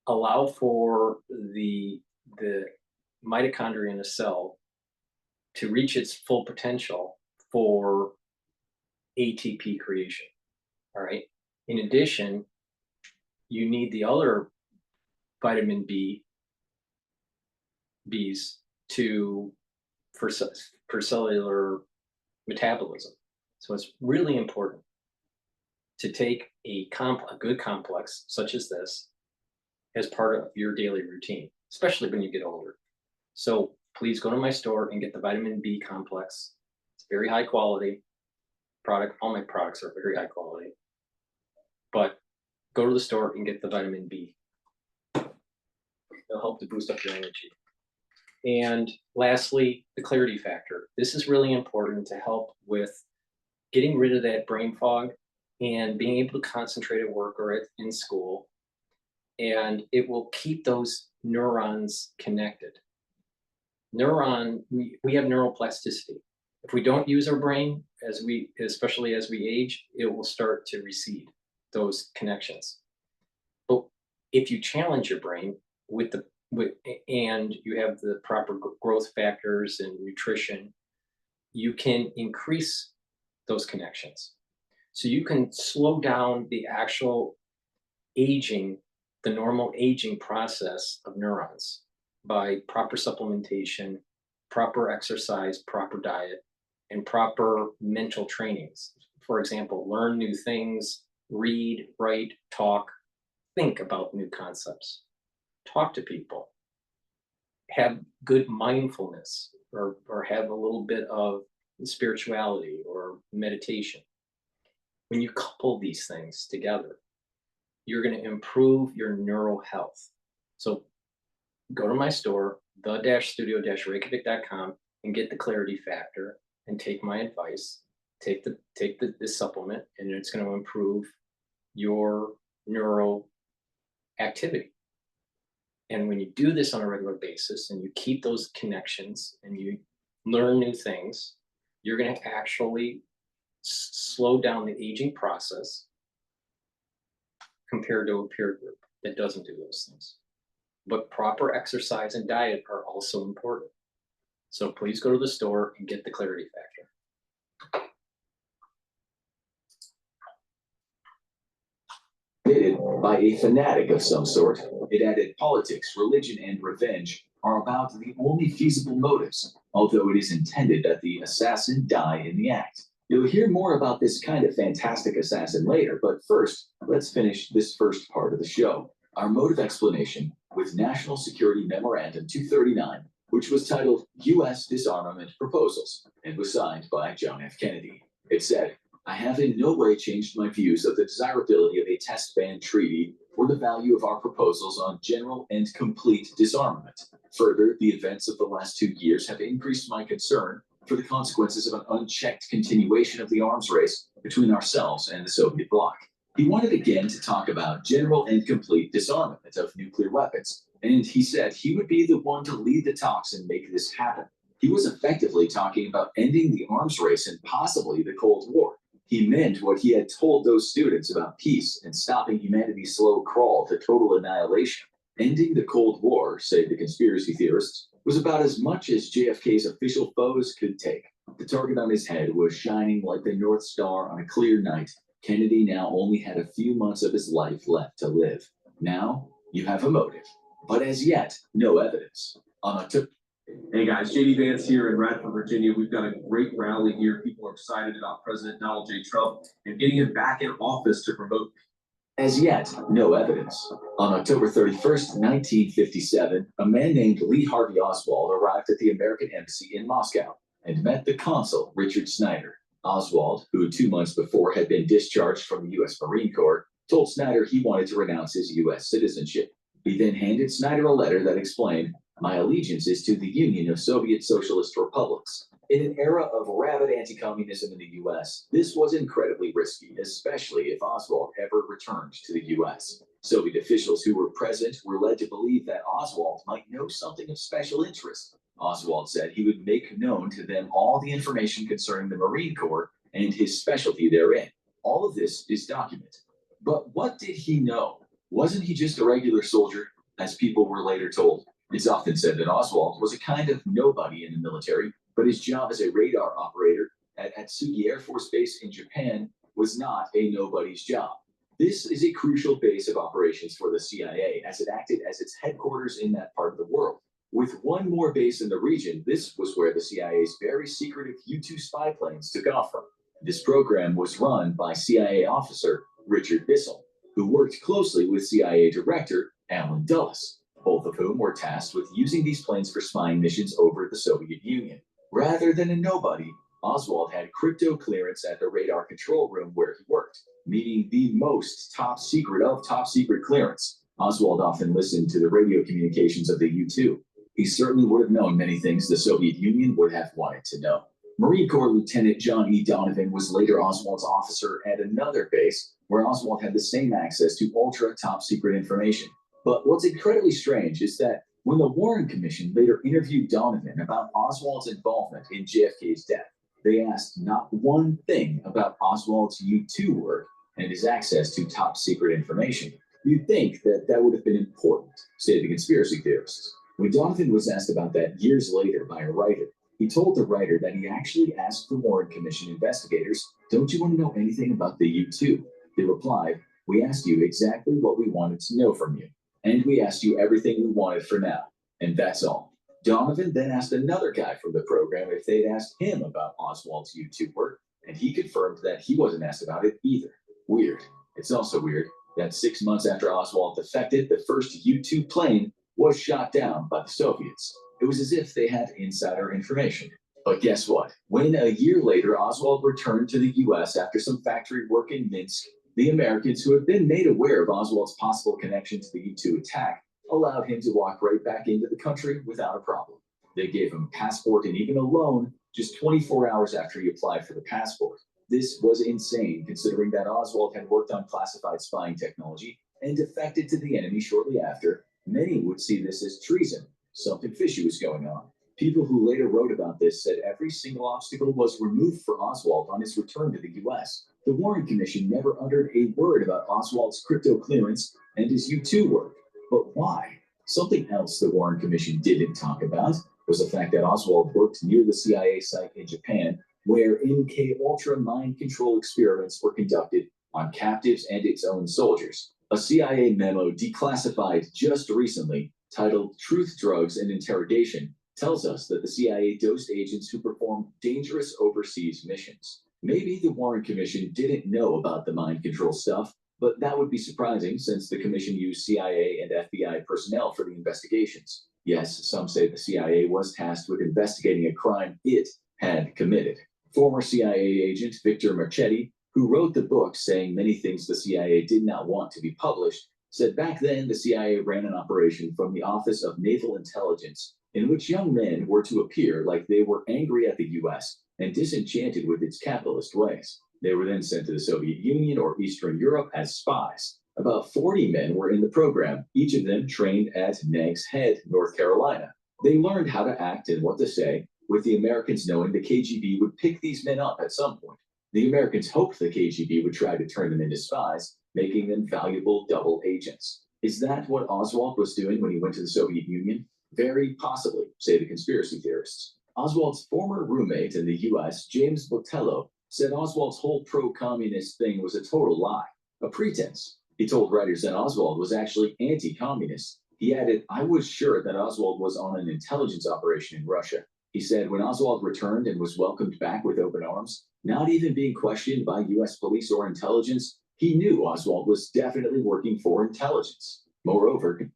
allow for the mitochondria in a cell to reach its full potential for ATP creation. All right. In addition, you need the other vitamin Bs for cellular metabolism. So it's really important to take a good complex such as this as part of your daily routine, especially when you get older. So please go to my store and get the vitamin B complex. It's very high quality product. All my products are very high quality, but go to the store and get the vitamin B. It'll help to boost up your energy. And lastly, the clarity factor. This is really important to help with getting rid of that brain fog and being able to concentrate at work or in school. And it will keep those neurons connected. We have neuroplasticity. If we don't use our brain, especially as we age, it will start to recede, those connections. But if you challenge your brain and you have the proper growth factors and nutrition, you can increase those connections. So you can slow down the actual aging, the normal aging process of neurons by proper supplementation, proper exercise, proper diet, and proper mental trainings. For example, learn new things, read, write, talk, think about new concepts, talk to people, have good mindfulness, or have a little bit of spirituality or meditation. When you couple these things together, you're going to improve your neural health. So go to my store, the-studio-reykjavik.com, and get the clarity factor and take my advice. Take this supplement, and it's going to improve your neural activity. And when you do this on a regular basis and you keep those connections and you learn new things, you're going to actually slow down the aging process compared to a peer group that doesn't do those things. But proper exercise and diet are also important. So please go to the store and get the clarity factor. Created by a fanatic of some sort, it added politics, religion, and revenge are about the only feasible motives, although it is intended that the assassin die in the act. You'll hear more about this kind of fantastic assassin later, but first, let's finish this first part of the show. Our motive explanation with National Security Memorandum 239, which was titled U.S. Disarmament Proposals and was signed by John F. Kennedy. It said, I have in no way changed my views of the desirability of a test ban treaty or the value of our proposals on general and complete disarmament. Further, the events of the last 2 years have increased my concern for the consequences of an unchecked continuation of the arms race between ourselves and the Soviet bloc. He wanted again to talk about general and complete disarmament of nuclear weapons, and he said he would be the one to lead the talks and make this happen. He was effectively talking about ending the arms race and possibly the Cold War. He meant what he had told those students about peace and stopping humanity's slow crawl to total annihilation. Ending the Cold War, say the conspiracy theorists, was about as much as JFK's official foes could take. The target on his head was shining like the North Star on a clear night. Kennedy now only had a few months of his life left to live. Now, you have a motive, but as yet, no evidence. Hey guys, JD Vance here in Radford, Virginia. We've got a great rally here. People are excited about President Donald J. Trump and getting him back in office to promote. As yet, no evidence. On October 31st, 1957, a man named Lee Harvey Oswald arrived at the American Embassy in Moscow and met the consul, Richard Snyder. Oswald, who 2 months before had been discharged from the U.S. Marine Corps, told Snyder he wanted to renounce his U.S. citizenship. He then handed Snyder a letter that explained, My allegiance is to the Union of Soviet Socialist Republics. In an era of rabid anti-communism in the US, this was incredibly risky, especially if Oswald ever returned to the US. Soviet officials who were present were led to believe that Oswald might know something of special interest. Oswald said he would make known to them all the information concerning the Marine Corps and his specialty therein. All of this is documented. But what did he know? Wasn't he just a regular soldier, as people were later told? It's often said that Oswald was a kind of nobody in the military, but his job as a radar operator at Atsugi Air Force Base in Japan was not a nobody's job. This is a crucial base of operations for the CIA, as it acted as its headquarters in that part of the world. With one more base in the region, this was where the CIA's very secretive U-2 spy planes took off from. This program was run by CIA officer Richard Bissell, who worked closely with CIA Director Allen Dulles, both of whom were tasked with using these planes for spying missions over the Soviet Union. Rather than a nobody, Oswald had crypto clearance at the radar control room where he worked, meaning the most top secret of top secret clearance. Oswald often listened to the radio communications of the U-2. He certainly would have known many things the Soviet Union would have wanted to know. Marine Corps Lieutenant John E. Donovan was later Oswald's officer at another base, where Oswald had the same access to ultra top secret information. But what's incredibly strange is that when the Warren Commission later interviewed Donovan about Oswald's involvement in JFK's death, they asked not one thing about Oswald's U-2 work and his access to top secret information. You'd think that that would have been important, say the conspiracy theorists. When Donovan was asked about that years later by a writer, he told the writer that he actually asked the Warren Commission investigators, "Don't you want to know anything about the U-2? They replied, "We asked you exactly what we wanted to know from you. And we asked you everything we wanted for now. And that's all." Donovan then asked another guy from the program if they'd asked him about Oswald's U-2 work, and he confirmed that he wasn't asked about it either. Weird. It's also weird that 6 months after Oswald defected, the first U-2 plane was shot down by the Soviets. It was as if they had insider information. But guess what? When a year later Oswald returned to the US after some factory work in Minsk, the Americans, who had been made aware of Oswald's possible connection to the U-2 attack, allowed him to walk right back into the country without a problem. They gave him a passport and even a loan just 24 hours after he applied for the passport. This was insane, considering that Oswald had worked on classified spying technology and defected to the enemy shortly after. Many would see this as treason. Something fishy was going on. People who later wrote about this said every single obstacle was removed for Oswald on his return to the US. The Warren Commission never uttered a word about Oswald's crypto clearance and his U-2 work. But why? Something else the Warren Commission didn't talk about was the fact that Oswald worked near the CIA site in Japan, where MK-Ultra mind control experiments were conducted on captives and its own soldiers. A CIA memo declassified just recently, titled "Truth, Drugs, and Interrogation," tells us that the CIA dosed agents who performed dangerous overseas missions. Maybe the Warren Commission didn't know about the mind control stuff, but that would be surprising since the commission used CIA and FBI personnel for the investigations. Yes, some say the CIA was tasked with investigating a crime it had committed. Former CIA agent Victor Marchetti, who wrote the book saying many things the CIA did not want to be published, said back then the CIA ran an operation from the Office of Naval Intelligence in which young men were to appear like they were angry at the US and disenchanted with its capitalist ways. They were then sent to the Soviet Union or Eastern Europe as spies. About 40 men were in the program, each of them trained at Nags Head, North Carolina. They learned how to act and what to say, with the Americans knowing the KGB would pick these men up at some point. The Americans hoped the KGB would try to turn them into spies, making them valuable double agents. Is that what Oswald was doing when he went to the Soviet Union? Very possibly, say the conspiracy theorists. Oswald's former roommate in the US, James Botello, said Oswald's whole pro-communist thing was a total lie, a pretense. He told writers that Oswald was actually anti-communist. He added, "I was sure that Oswald was on an intelligence operation in Russia." He said when Oswald returned and was welcomed back with open arms, not even being questioned by US police or intelligence, he knew Oswald was definitely working for intelligence. Moreover,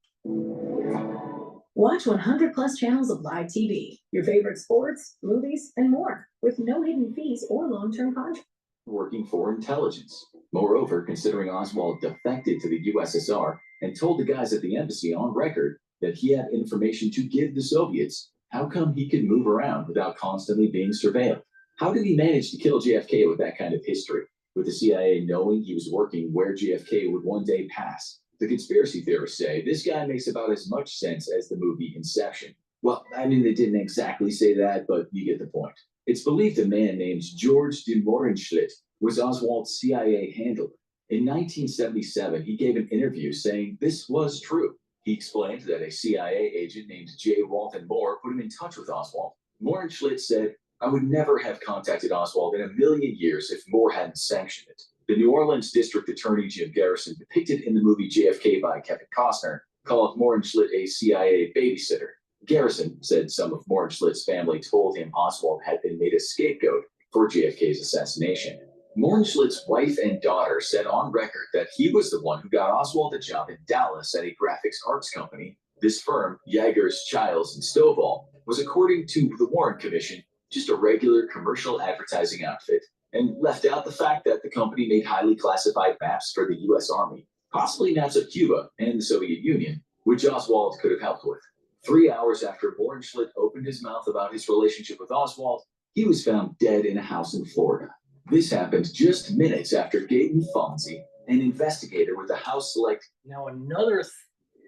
watch 100 plus channels of live TV, your favorite sports, movies, and more, with no hidden fees or long-term contracts. Working for intelligence. Moreover, considering Oswald defected to the USSR and told the guys at the embassy on record that he had information to give the Soviets. How come he could move around without constantly being surveilled? How did he manage to kill JFK with that kind of history? With the CIA knowing he was working where JFK would one day pass? The conspiracy theorists say this guy makes about as much sense as the movie Inception. Well, I mean, they didn't exactly say that, but you get the point. It's believed a man named George de Mohrenschlitt was Oswald's CIA handler. In 1977, he gave an interview saying this was true. He explained that a CIA agent named J. Walton Moore put him in touch with Oswald. Mohrenschlitt said, "I would never have contacted Oswald in a million years if Moore hadn't sanctioned it." The New Orleans District Attorney Jim Garrison, depicted in the movie JFK by Kevin Costner, called Mohrenschlitt a CIA babysitter. Garrison said some of Mohrenschlitt's family told him Oswald had been made a scapegoat for JFK's assassination. Mohrenschlitt's wife and daughter said on record that he was the one who got Oswald a job in Dallas at a graphics arts company. This firm, Jaggers, Childs, and Stovall, was, according to the Warren Commission, just a regular commercial advertising outfit, and left out the fact that the company made highly classified maps for the U.S. Army, possibly maps of Cuba and the Soviet Union, which Oswald could have helped with. 3 hours after Mohrenschlitt opened his mouth about his relationship with Oswald, he was found dead in a house in Florida. This happened just minutes after Gaten Fonzie, an investigator with the House Select. Now, another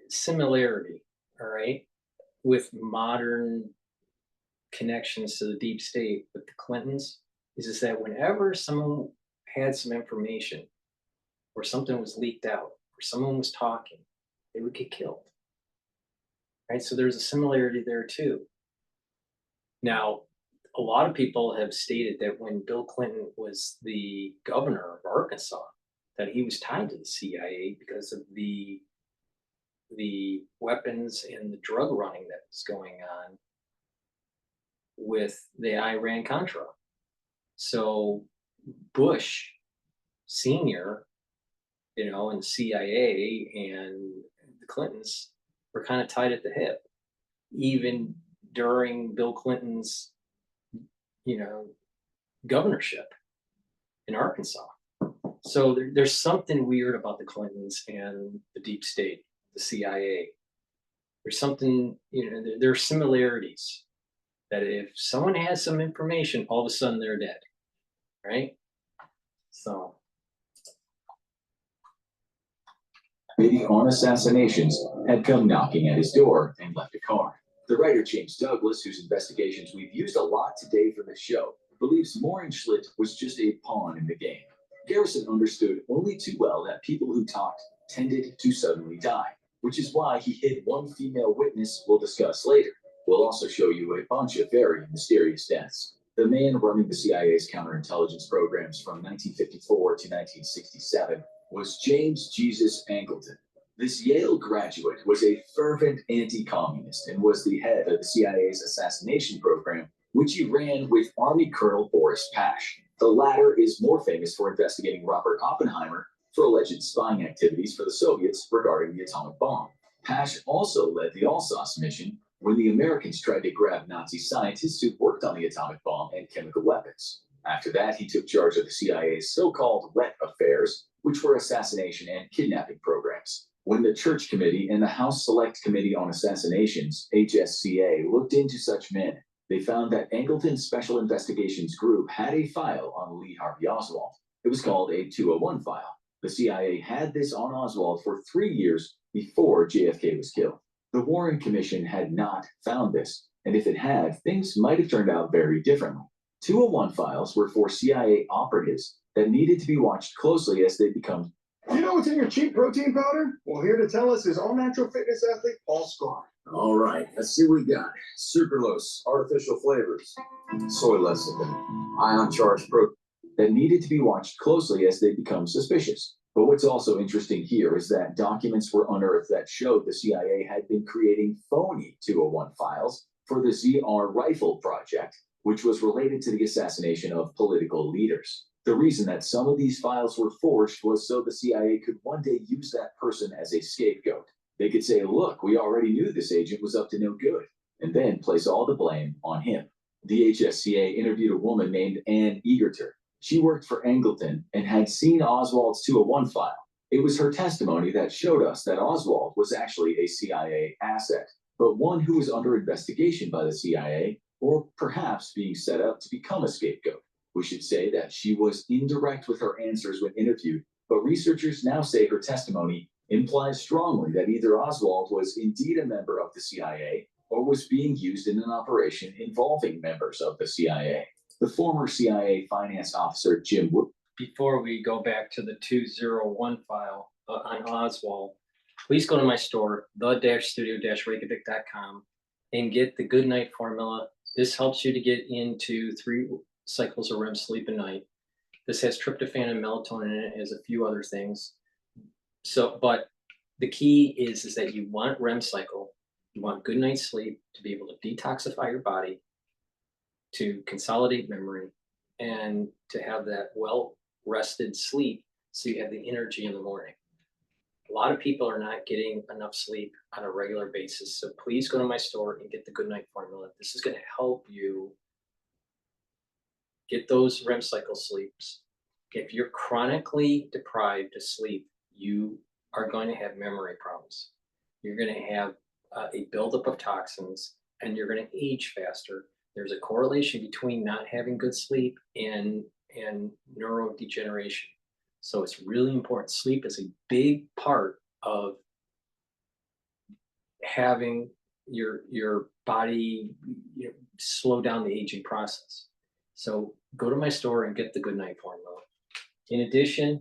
similarity, all right, with modern connections to the deep state with the Clintons is that whenever someone had some information or something was leaked out or someone was talking, they would get killed. Right? So there's a similarity there too. Now, a lot of people have stated that when Bill Clinton was the governor of Arkansas, that he was tied to the CIA because of the weapons and the drug running that was going on with the Iran-Contra. So Bush Senior, and the CIA and the Clintons were kind of tied at the hip, even during Bill Clinton's, governorship in Arkansas. So there's something weird about the Clintons and the deep state, the CIA. There's something, there are similarities that if someone has some information, all of a sudden they're dead, right? So. Committee on Assassinations had come knocking at his door and left a card. The writer James Douglas, whose investigations we've used a lot today for this show, believes Mohrenschlitt was just a pawn in the game. Garrison understood only too well that people who talked tended to suddenly die, which is why he hid one female witness we'll discuss later. We'll also show you a bunch of very mysterious deaths. The man running the CIA's counterintelligence programs from 1954 to 1967 was James Jesus Angleton. This Yale graduate was a fervent anti-communist and was the head of the CIA's assassination program, which he ran with Army Colonel Boris Pash. The latter is more famous for investigating Robert Oppenheimer for alleged spying activities for the Soviets regarding the atomic bomb. Pash also led the Alsace mission when the Americans tried to grab Nazi scientists who worked on the atomic bomb and chemical weapons. After that, he took charge of the CIA's so-called wet affairs, which were assassination and kidnapping programs. When the Church Committee and the House Select Committee on Assassinations, HSCA, looked into such men, they found that Angleton's Special Investigations Group had a file on Lee Harvey Oswald. It was called a 201 file. The CIA had this on Oswald for 3 years before JFK was killed. The Warren Commission had not found this, and if it had, things might have turned out very differently. 201 files were for CIA operatives that needed to be watched closely as they become. You know what's in your cheap protein powder? Well, here to tell us is all-natural fitness athlete Paul Scott. All right, let's see what we got. Sucralose, artificial flavors, soy lecithin, ion-charged protein. That needed to be watched closely as they become suspicious. But what's also interesting here is that documents were unearthed that showed the CIA had been creating phony 201 files for the ZR Rifle Project, which was related to the assassination of political leaders. The reason that some of these files were forged was so the CIA could one day use that person as a scapegoat. They could say, look, we already knew this agent was up to no good, and then place all the blame on him. The HSCA interviewed a woman named Ann Egerter. She worked for Angleton and had seen Oswald's 201 file. It was her testimony that showed us that Oswald was actually a CIA asset, but one who was under investigation by the CIA, or perhaps being set up to become a scapegoat. We should say that she was indirect with her answers when interviewed, but researchers now say her testimony implies strongly that either Oswald was indeed a member of the CIA or was being used in an operation involving members of the CIA. The former CIA finance officer Jim Wood. Before we go back to the 201 file on Oswald, please go to my store, the-studio-reykjavik.com, and get the Good Night Formula. This helps you to get into 3 cycles of REM sleep a night. This has tryptophan and melatonin in it, as a few other things. So, but the key is that you want REM cycle, you want good night's sleep to be able to detoxify your body, to consolidate memory, and to have that well-rested sleep so you have the energy in the morning. A lot of people are not getting enough sleep on a regular basis, so please go to my store and get the Good Night Formula. This is going to help you get those REM cycle sleeps. If you're chronically deprived of sleep, you are going to have memory problems. You're going to have a buildup of toxins, and you're going to age faster. There's a correlation between not having good sleep and neurodegeneration. So it's really important. Sleep is a big part of having your body slow down the aging process. So go to my store and get the Good Night Formula. In addition,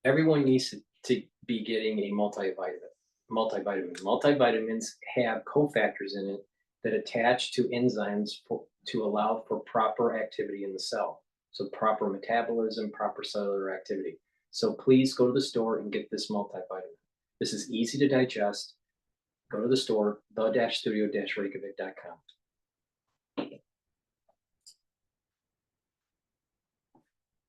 everyone needs to be getting a multivitamin. Multivitamins have cofactors in it that attach to enzymes to allow for proper activity in the cell. So proper metabolism, proper cellular activity. So please go to the store and get this multivitamin. This is easy to digest. Go to the store, the-studio-reykjavik.com.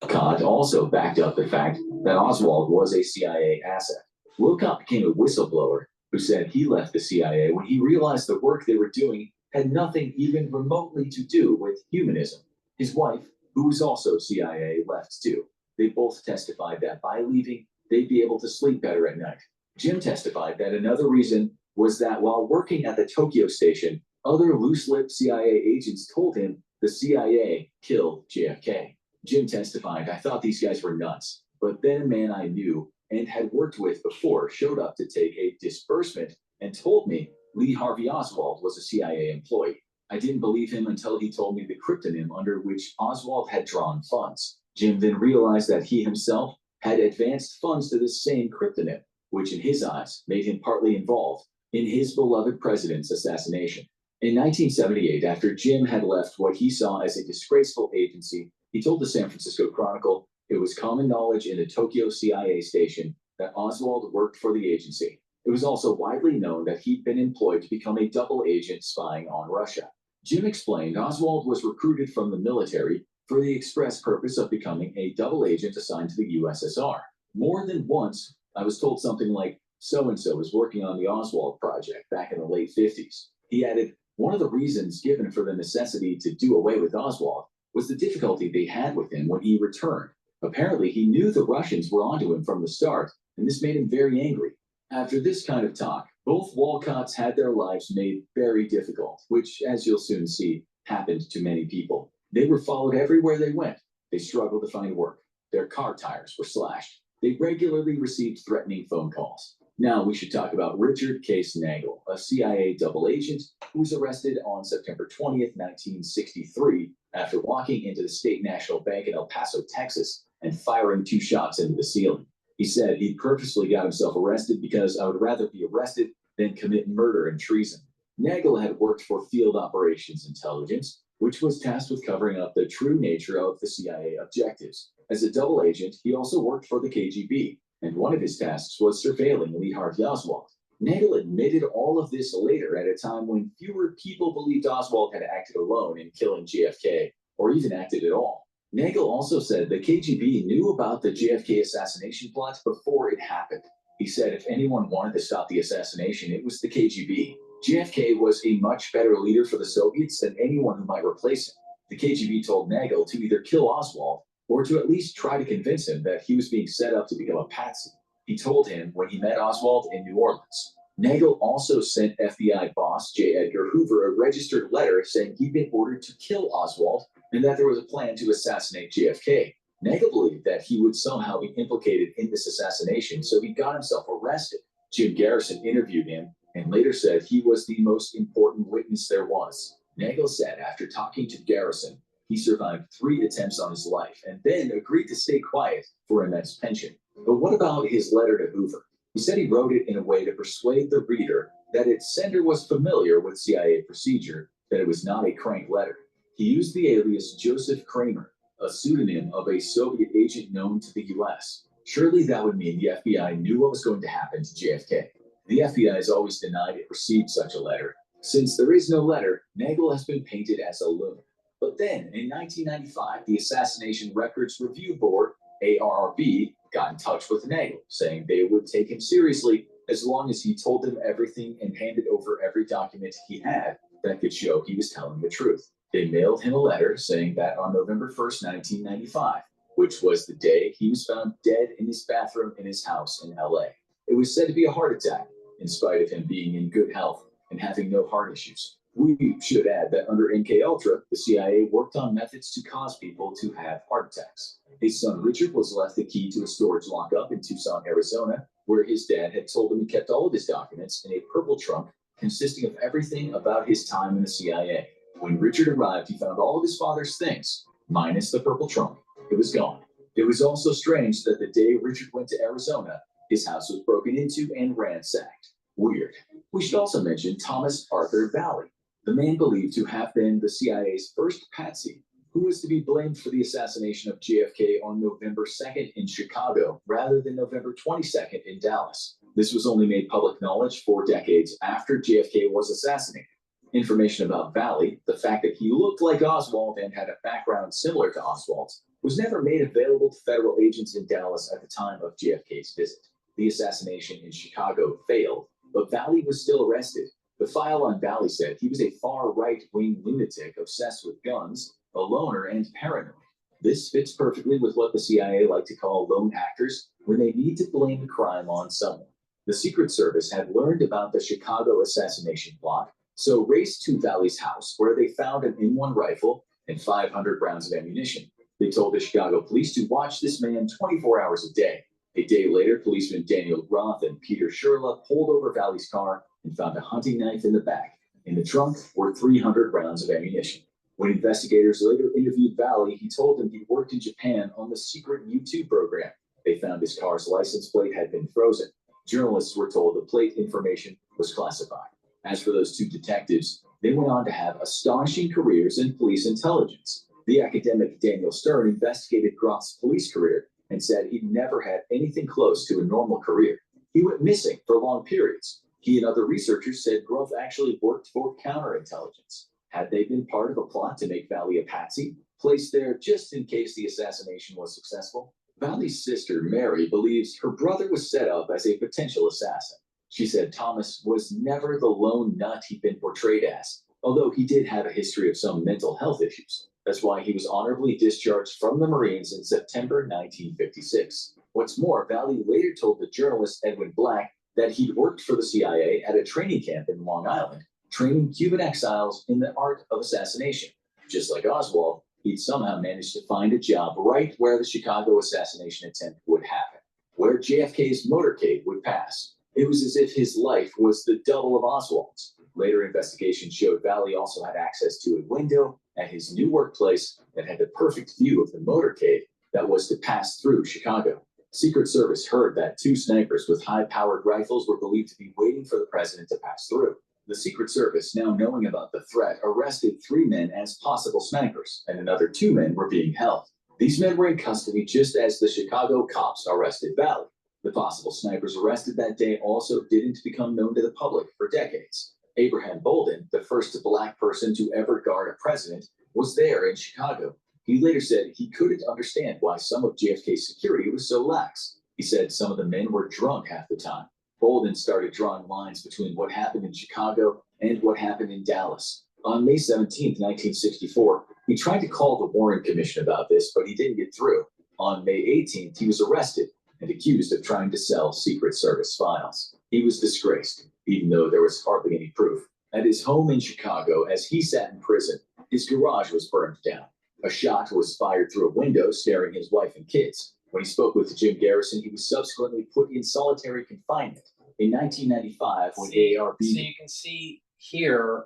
Wilcott also backed up the fact that Oswald was a CIA asset. Wilcott became a whistleblower who said he left the CIA when he realized the work they were doing had nothing even remotely to do with humanism. His wife, who was also CIA, left too. They both testified that by leaving, they'd be able to sleep better at night. Jim testified that another reason was that while working at the Tokyo station, other loose-lipped CIA agents told him the CIA killed JFK. Jim testified, "I thought these guys were nuts, but then a man I knew and had worked with before showed up to take a disbursement and told me Lee Harvey Oswald was a CIA employee. I didn't believe him until he told me the cryptonym under which Oswald had drawn funds. Jim then realized that he himself had advanced funds to this same cryptonym, which in his eyes made him partly involved in his beloved president's assassination." In 1978, after Jim had left what he saw as a disgraceful agency, he told the San Francisco Chronicle it was common knowledge in the Tokyo CIA station that Oswald worked for the agency. It was also widely known that he'd been employed to become a double agent spying on Russia. Jim explained Oswald was recruited from the military for the express purpose of becoming a double agent assigned to the USSR. More than once, I was told something like, "So-and-so is working on the Oswald project," back in the late 50s. He added, one of the reasons given for the necessity to do away with Oswald was the difficulty they had with him when he returned. Apparently, he knew the Russians were onto him from the start, and this made him very angry. After this kind of talk, both Walcotts had their lives made very difficult, which, as you'll soon see, happened to many people. They were followed everywhere they went. They struggled to find work. Their car tires were slashed. They regularly received threatening phone calls. Now we should talk about Richard Case Nagel, a CIA double agent who was arrested on September 20th, 1963, after walking into the State National Bank in El Paso, Texas, and firing 2 shots into the ceiling. He said he purposely got himself arrested because I would rather be arrested than commit murder and treason. Nagel had worked for Field Operations Intelligence, which was tasked with covering up the true nature of the CIA objectives. As a double agent, he also worked for the KGB, and one of his tasks was surveilling Lee Harvey Oswald. Nagel admitted all of this later at a time when fewer people believed Oswald had acted alone in killing JFK, or even acted at all. Nagel also said the KGB knew about the JFK assassination plot before it happened. He said if anyone wanted to stop the assassination, it was the KGB. JFK was a much better leader for the Soviets than anyone who might replace him. The KGB told Nagel to either kill Oswald or to at least try to convince him that he was being set up to become a patsy. He told him when he met Oswald in New Orleans. Nagel also sent FBI boss J. Edgar Hoover a registered letter saying he'd been ordered to kill Oswald and that there was a plan to assassinate JFK. Nagel believed that he would somehow be implicated in this assassination, so he got himself arrested. Jim Garrison interviewed him and later said he was the most important witness there was. Nagel said after talking to Garrison, he survived 3 attempts on his life and then agreed to stay quiet for immense pension. But what about his letter to Hoover? He said he wrote it in a way to persuade the reader that its sender was familiar with CIA procedure, that it was not a crank letter. He used the alias Joseph Kramer, a pseudonym of a Soviet agent known to the US. Surely that would mean the FBI knew what was going to happen to JFK. The FBI has always denied it received such a letter. Since there is no letter, Nagel has been painted as a loon. But then, in 1995, the Assassination Records Review Board, ARRB, got in touch with Nagel, saying they would take him seriously as long as he told them everything and handed over every document he had that could show he was telling the truth. They mailed him a letter saying that on November 1st, 1995, which was the day he was found dead in his bathroom in his house in LA. It was said to be a heart attack, in spite of him being in good health and having no heart issues. We should add that under MKUltra, the CIA worked on methods to cause people to have heart attacks. His son Richard was left the key to a storage lockup in Tucson, Arizona, where his dad had told him he kept all of his documents in a purple trunk consisting of everything about his time in the CIA. When Richard arrived, he found all of his father's things, minus the purple trunk. It was gone. It was also strange that the day Richard went to Arizona, his house was broken into and ransacked. Weird. We should also mention Thomas Arthur Valley, the man believed to have been the CIA's first patsy, who was to be blamed for the assassination of JFK on November 2nd in Chicago rather than November 22nd in Dallas. This was only made public knowledge 4 decades after JFK was assassinated. Information about Valley, the fact that he looked like Oswald and had a background similar to Oswald's, was never made available to federal agents in Dallas at the time of JFK's visit. The assassination in Chicago failed, but Valley was still arrested. The file on Valley said he was a far right-wing lunatic obsessed with guns, a loner, and paranoid. This fits perfectly with what the CIA like to call lone actors when they need to blame a crime on someone. The Secret Service had learned about the Chicago assassination plot, so raced to Valley's house, where they found an M1 rifle and 500 rounds of ammunition. They told the Chicago police to watch this man 24 hours a day. A day later, policemen Daniel Roth and Peter Sherla pulled over Valley's car and found a hunting knife in the back. In the trunk were 300 rounds of ammunition. When investigators later interviewed Valley, he told them he worked in Japan on the secret U-2 program. They found his car's license plate had been frozen. Journalists were told the plate information was classified. As for those 2 detectives, they went on to have astonishing careers in police intelligence. The academic Daniel Stern investigated Groth's police career and said he'd never had anything close to a normal career. He went missing for long periods. He and other researchers said Groth actually worked for counterintelligence. Had they been part of a plot to make Valley a patsy, placed there just in case the assassination was successful? Valley's sister, Mary, believes her brother was set up as a potential assassin. She said Thomas was never the lone nut he'd been portrayed as, although he did have a history of some mental health issues. That's why he was honorably discharged from the Marines in September 1956. What's more, Valley later told the journalist Edwin Black that he'd worked for the CIA at a training camp in Long Island, training Cuban exiles in the art of assassination. Just like Oswald, he'd somehow managed to find a job right where the Chicago assassination attempt would happen, where JFK's motorcade would pass. It was as if his life was the double of Oswald's. Later investigation showed Valley also had access to a window at his new workplace that had the perfect view of the motorcade that was to pass through Chicago. Secret Service heard that 2 snipers with high-powered rifles were believed to be waiting for the president to pass through. The Secret Service, now knowing about the threat, arrested 3 men as possible snipers, and another 2 men were being held. These men were in custody just as the Chicago cops arrested Valley. The possible snipers arrested that day also didn't become known to the public for decades. Abraham Bolden, the first Black person to ever guard a president, was there in Chicago. He later said he couldn't understand why some of JFK's security was so lax. He said some of the men were drunk half the time. Bolden started drawing lines between what happened in Chicago and what happened in Dallas. On May 17, 1964, He tried to call the Warren Commission about this, but he didn't get through. On May 18th, he was arrested and accused of trying to sell Secret Service files. He was disgraced, even though there was hardly any proof. At his home in Chicago, as he sat in prison, his garage was burned down. A shot was fired through a window, scaring his wife and kids. When he spoke with Jim Garrison, he was subsequently put in solitary confinement. In 1995, when AARP... So you can see here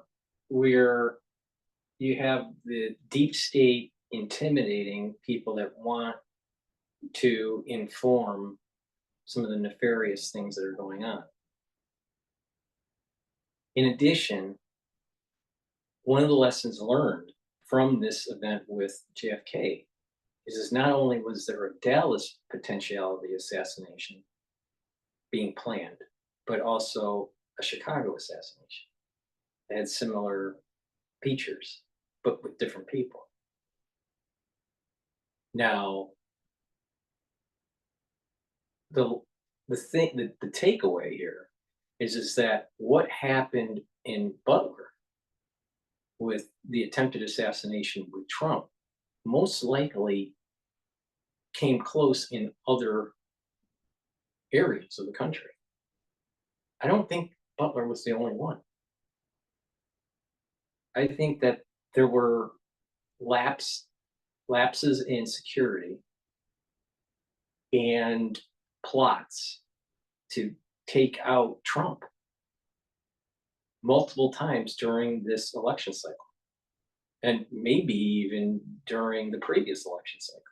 where you have the deep state intimidating people that want to inform some of the nefarious things that are going on. In addition, one of the lessons learned from this event with JFK is not only was there a Dallas potentiality assassination being planned, but also a Chicago assassination that had similar features, but with different people. Now, the takeaway here is that what happened in Butler with the attempted assassination with Trump most likely came close in other areas of the country. I don't think Butler was the only one. I think that there were lapses in security and plots to take out Trump multiple times during this election cycle, and maybe even during the previous election cycle.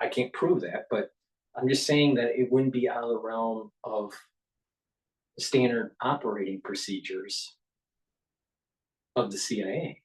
I can't prove that, but I'm just saying that it wouldn't be out of the realm of standard operating procedures of the CIA.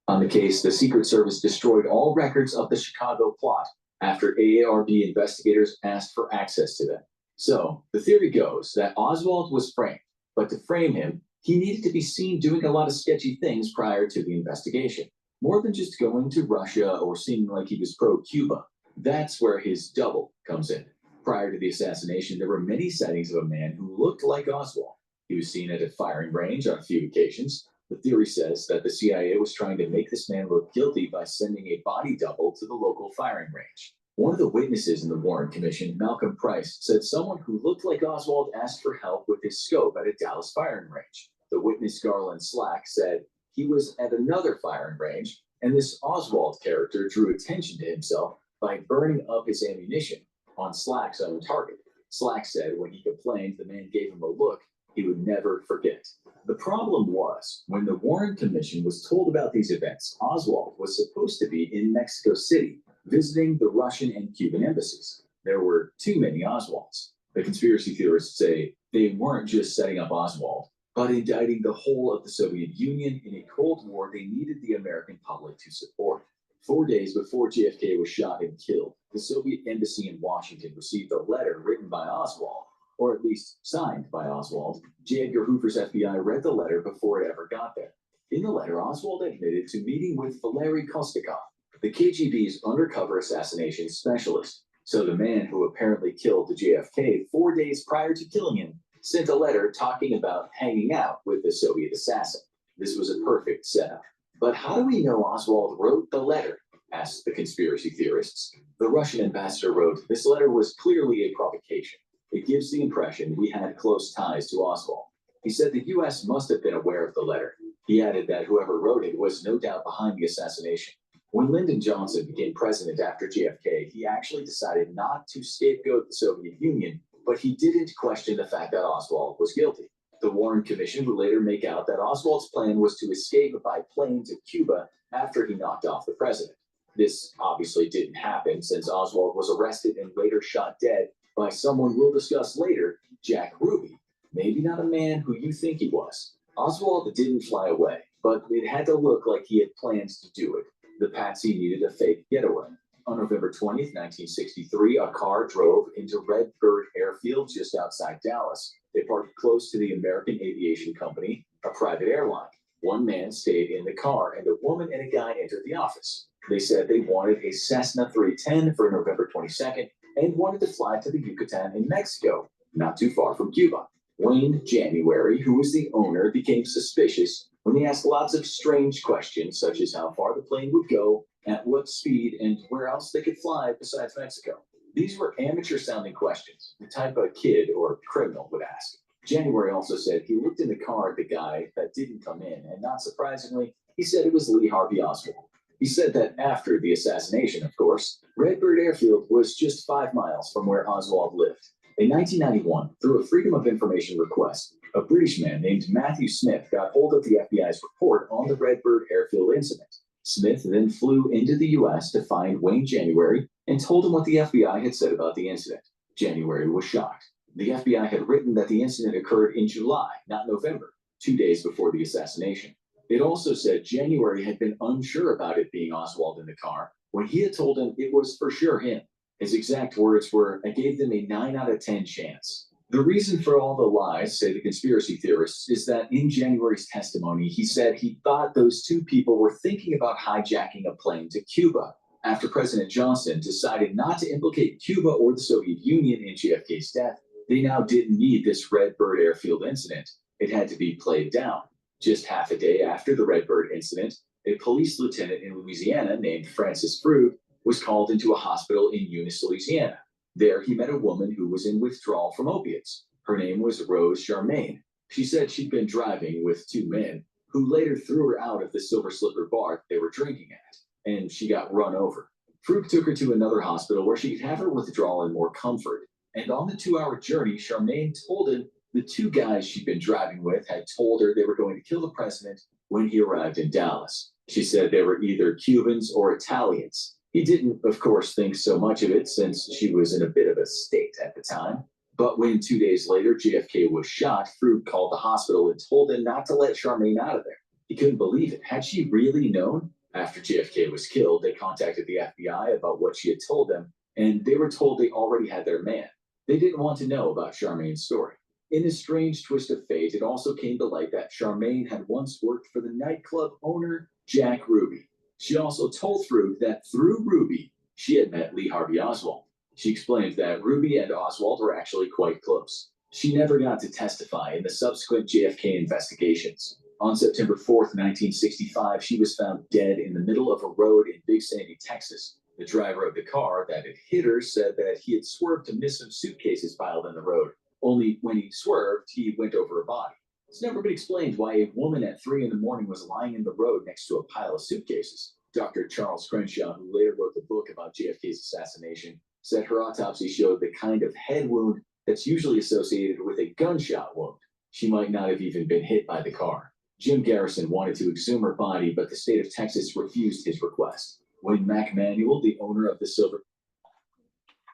On the case, the Secret Service destroyed all records of the Chicago plot after AARP investigators asked for access to them. So, the theory goes that Oswald was framed, but to frame him, he needed to be seen doing a lot of sketchy things prior to the investigation. More than just going to Russia or seeming like he was pro-Cuba. That's where his double comes in. Prior to the assassination, there were many sightings of a man who looked like Oswald. He was seen at a firing range on a few occasions. The theory says that the CIA was trying to make this man look guilty by sending a body double to the local firing range. One of the witnesses in the Warren Commission, Malcolm Price, said someone who looked like Oswald asked for help with his scope at a Dallas firing range. The witness, Garland Slack, said he was at another firing range, and this Oswald character drew attention to himself by burning up his ammunition on Slack's own target. Slack said when he complained the man gave him a look he would never forget. The problem was, when the Warren Commission was told about these events, Oswald was supposed to be in Mexico City, visiting the Russian and Cuban embassies. There were too many Oswalds. The conspiracy theorists say they weren't just setting up Oswald, but indicting the whole of the Soviet Union in a Cold War they needed the American public to support. 4 days before JFK was shot and killed, the Soviet embassy in Washington received a letter written by Oswald, or at least signed by Oswald. J. Edgar Hoover's FBI read the letter before it ever got there. In the letter, Oswald admitted to meeting with Valery Kostikov, the KGB's undercover assassination specialist. So the man who apparently killed the JFK 4 days prior to killing him sent a letter talking about hanging out with the Soviet assassin. This was a perfect setup. But how do we know Oswald wrote the letter? Asked the conspiracy theorists. The Russian ambassador wrote, "This letter was clearly a provocation. It gives the impression we had close ties to Oswald." He said the U.S. must have been aware of the letter. He added that whoever wrote it was no doubt behind the assassination. When Lyndon Johnson became president after JFK, he actually decided not to scapegoat the Soviet Union, but he didn't question the fact that Oswald was guilty. The Warren Commission would later make out that Oswald's plan was to escape by plane to Cuba after he knocked off the president. This obviously didn't happen since Oswald was arrested and later shot dead by someone we'll discuss later, Jack Ruby. Maybe not a man who you think he was. Oswald didn't fly away, but it had to look like he had plans to do it. The patsy needed a fake getaway. On November 20th, 1963, a car drove into Red Bird Airfield just outside Dallas. They parked close to the American Aviation Company, a private airline. One man stayed in the car, and a woman and a guy entered the office. They said they wanted a Cessna 310 for November 22nd and wanted to fly to the Yucatan in Mexico, not too far from Cuba. Wayne January, who was the owner, became suspicious when he asked lots of strange questions, such as how far the plane would go, at what speed, and where else they could fly besides Mexico. These were amateur-sounding questions, the type a kid or criminal would ask. January also said he looked in the car at the guy that didn't come in, and not surprisingly, he said it was Lee Harvey Oswald. He said that after the assassination, of course, Redbird Airfield was just 5 miles from where Oswald lived. In 1991, through a Freedom of Information request, a British man named Matthew Smith got hold of the FBI's report on the Redbird Airfield incident. Smith then flew into the U.S. to find Wayne January and told him what the FBI had said about the incident. January was shocked. The FBI had written that the incident occurred in July, not November, 2 days before the assassination. It also said January had been unsure about it being Oswald in the car when he had told him it was for sure him. His exact words were, "I gave them a 9 out of 10 chance." The reason for all the lies, say the conspiracy theorists, is that in January's testimony, he said he thought those two people were thinking about hijacking a plane to Cuba. After President Johnson decided not to implicate Cuba or the Soviet Union in JFK's death, they now didn't need this Redbird Airfield incident. It had to be played down. Just half a day after the Redbird incident, a police lieutenant in Louisiana named Francis Frug was called into a hospital in Eunice, Louisiana. There, he met a woman who was in withdrawal from opiates. Her name was Rose Charmaine. She said she'd been driving with 2 men, who later threw her out of the Silver Slipper bar they were drinking at, and she got run over. Frug took her to another hospital where she could have her withdrawal in more comfort. And on the 2-hour journey, Charmaine told him the 2 guys she'd been driving with had told her they were going to kill the president when he arrived in Dallas. She said they were either Cubans or Italians. He didn't, of course, think so much of it since she was in a bit of a state at the time. But when 2 days later JFK was shot, Frug called the hospital and told them not to let Charmaine out of there. He couldn't believe it. Had she really known? After JFK was killed, they contacted the FBI about what she had told them, and they were told they already had their man. They didn't want to know about Charmaine's story. In a strange twist of fate, it also came to light that Charmaine had once worked for the nightclub owner, Jack Ruby. She also told Frug that through Ruby, she had met Lee Harvey Oswald. She explained that Ruby and Oswald were actually quite close. She never got to testify in the subsequent JFK investigations. On September 4th, 1965, she was found dead in the middle of a road in Big Sandy, Texas. The driver of the car that had hit her said that he had swerved to miss some suitcases piled in the road. Only when he swerved, he went over a body. It's never been explained why a woman at 3 in the morning was lying in the road next to a pile of suitcases. Dr. Charles Crenshaw, who later wrote the book about JFK's assassination, said her autopsy showed the kind of head wound that's usually associated with a gunshot wound. She might not have even been hit by the car. Jim Garrison wanted to exhume her body, but the state of Texas refused his request. When Mac Manuel, the owner of the Silver...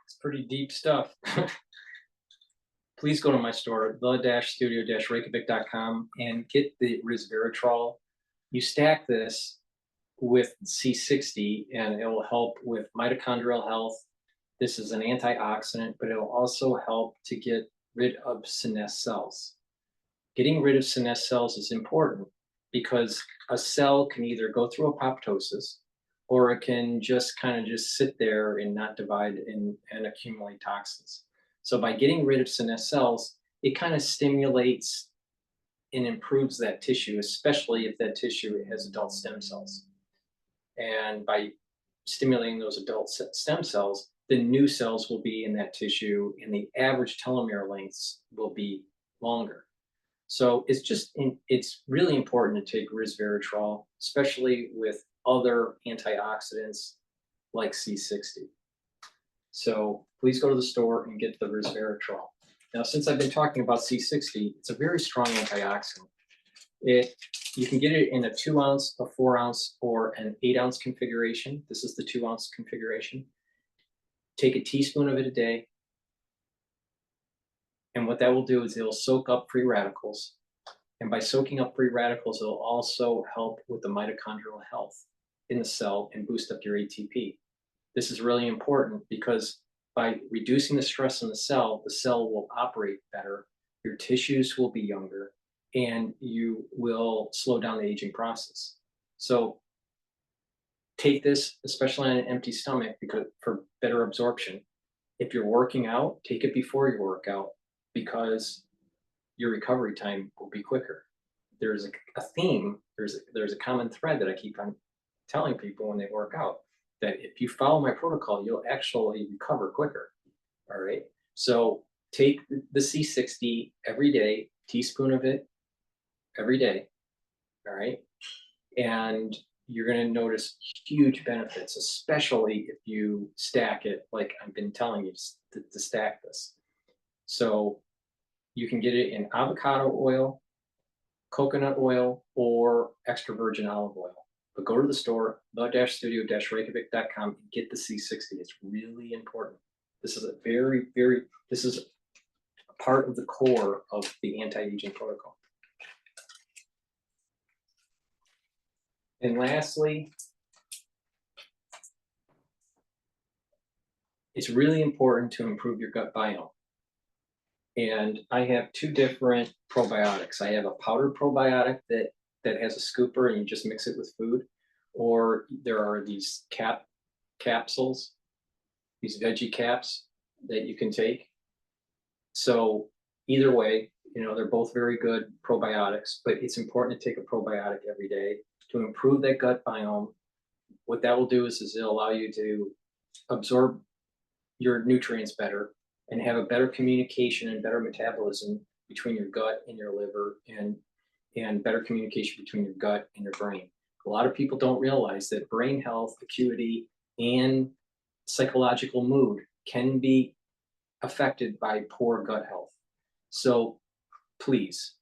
It's pretty deep stuff. Please go to my store, the-studio-reykjavik.com, and get the resveratrol. You stack this with C60, and it will help with mitochondrial health. This is an antioxidant, but it will also help to get rid of senesced cells. Getting rid of senesced cells is important because a cell can either go through apoptosis, or it can just kind of just sit there and not divide and accumulate toxins. So by getting rid of senesced cells, it kind of stimulates and improves that tissue, especially if that tissue has adult stem cells. And by stimulating those adult stem cells, the new cells will be in that tissue and the average telomere lengths will be longer. So it's really important to take resveratrol, especially with other antioxidants like C60. So please go to the store and get the resveratrol. Now, since I've been talking about C60, it's a very strong antioxidant. You can get it in a 2 ounce, a 4 ounce, or an 8 ounce configuration. This is the 2 ounce configuration. Take a teaspoon of it a day. And what that will do is it'll soak up free radicals. And by soaking up free radicals, it'll also help with the mitochondrial health in the cell and boost up your ATP. This is really important because by reducing the stress in the cell will operate better, your tissues will be younger, and you will slow down the aging process. So take this, especially on an empty stomach, because for better absorption. If you're working out, take it before your workout, because your recovery time will be quicker. There's a theme, there's a common thread that I keep on telling people when they work out, that if you follow my protocol, you'll actually recover quicker. All right. So take the C60 every day, teaspoon of it every day. All right. And you're going to notice huge benefits, especially if you stack it like I've been telling you to stack this. So you can get it in avocado oil, coconut oil, or extra virgin olive oil. But go to the store, the-studio-reykjavik.com, and get the C60. It's really important. This is this is a part of the core of the anti-aging protocol. And lastly, it's really important to improve your gut biome. And I have two different probiotics. I have a powdered probiotic that has a scooper and you just mix it with food. Or there are these capsules, these veggie caps that you can take. So either way, they're both very good probiotics, but it's important to take a probiotic every day to improve that gut biome. What that will do is it'll allow you to absorb your nutrients better and have a better communication and better metabolism between your gut and your liver, and better communication between your gut and your brain. A lot of people don't realize that brain health, acuity, and psychological mood can be affected by poor gut health. So please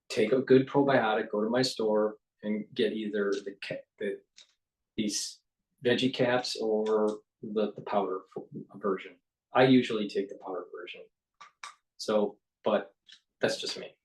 take a good probiotic, go to my store and get either these veggie caps or the powder version. I usually take the powder version. So, but that's just me.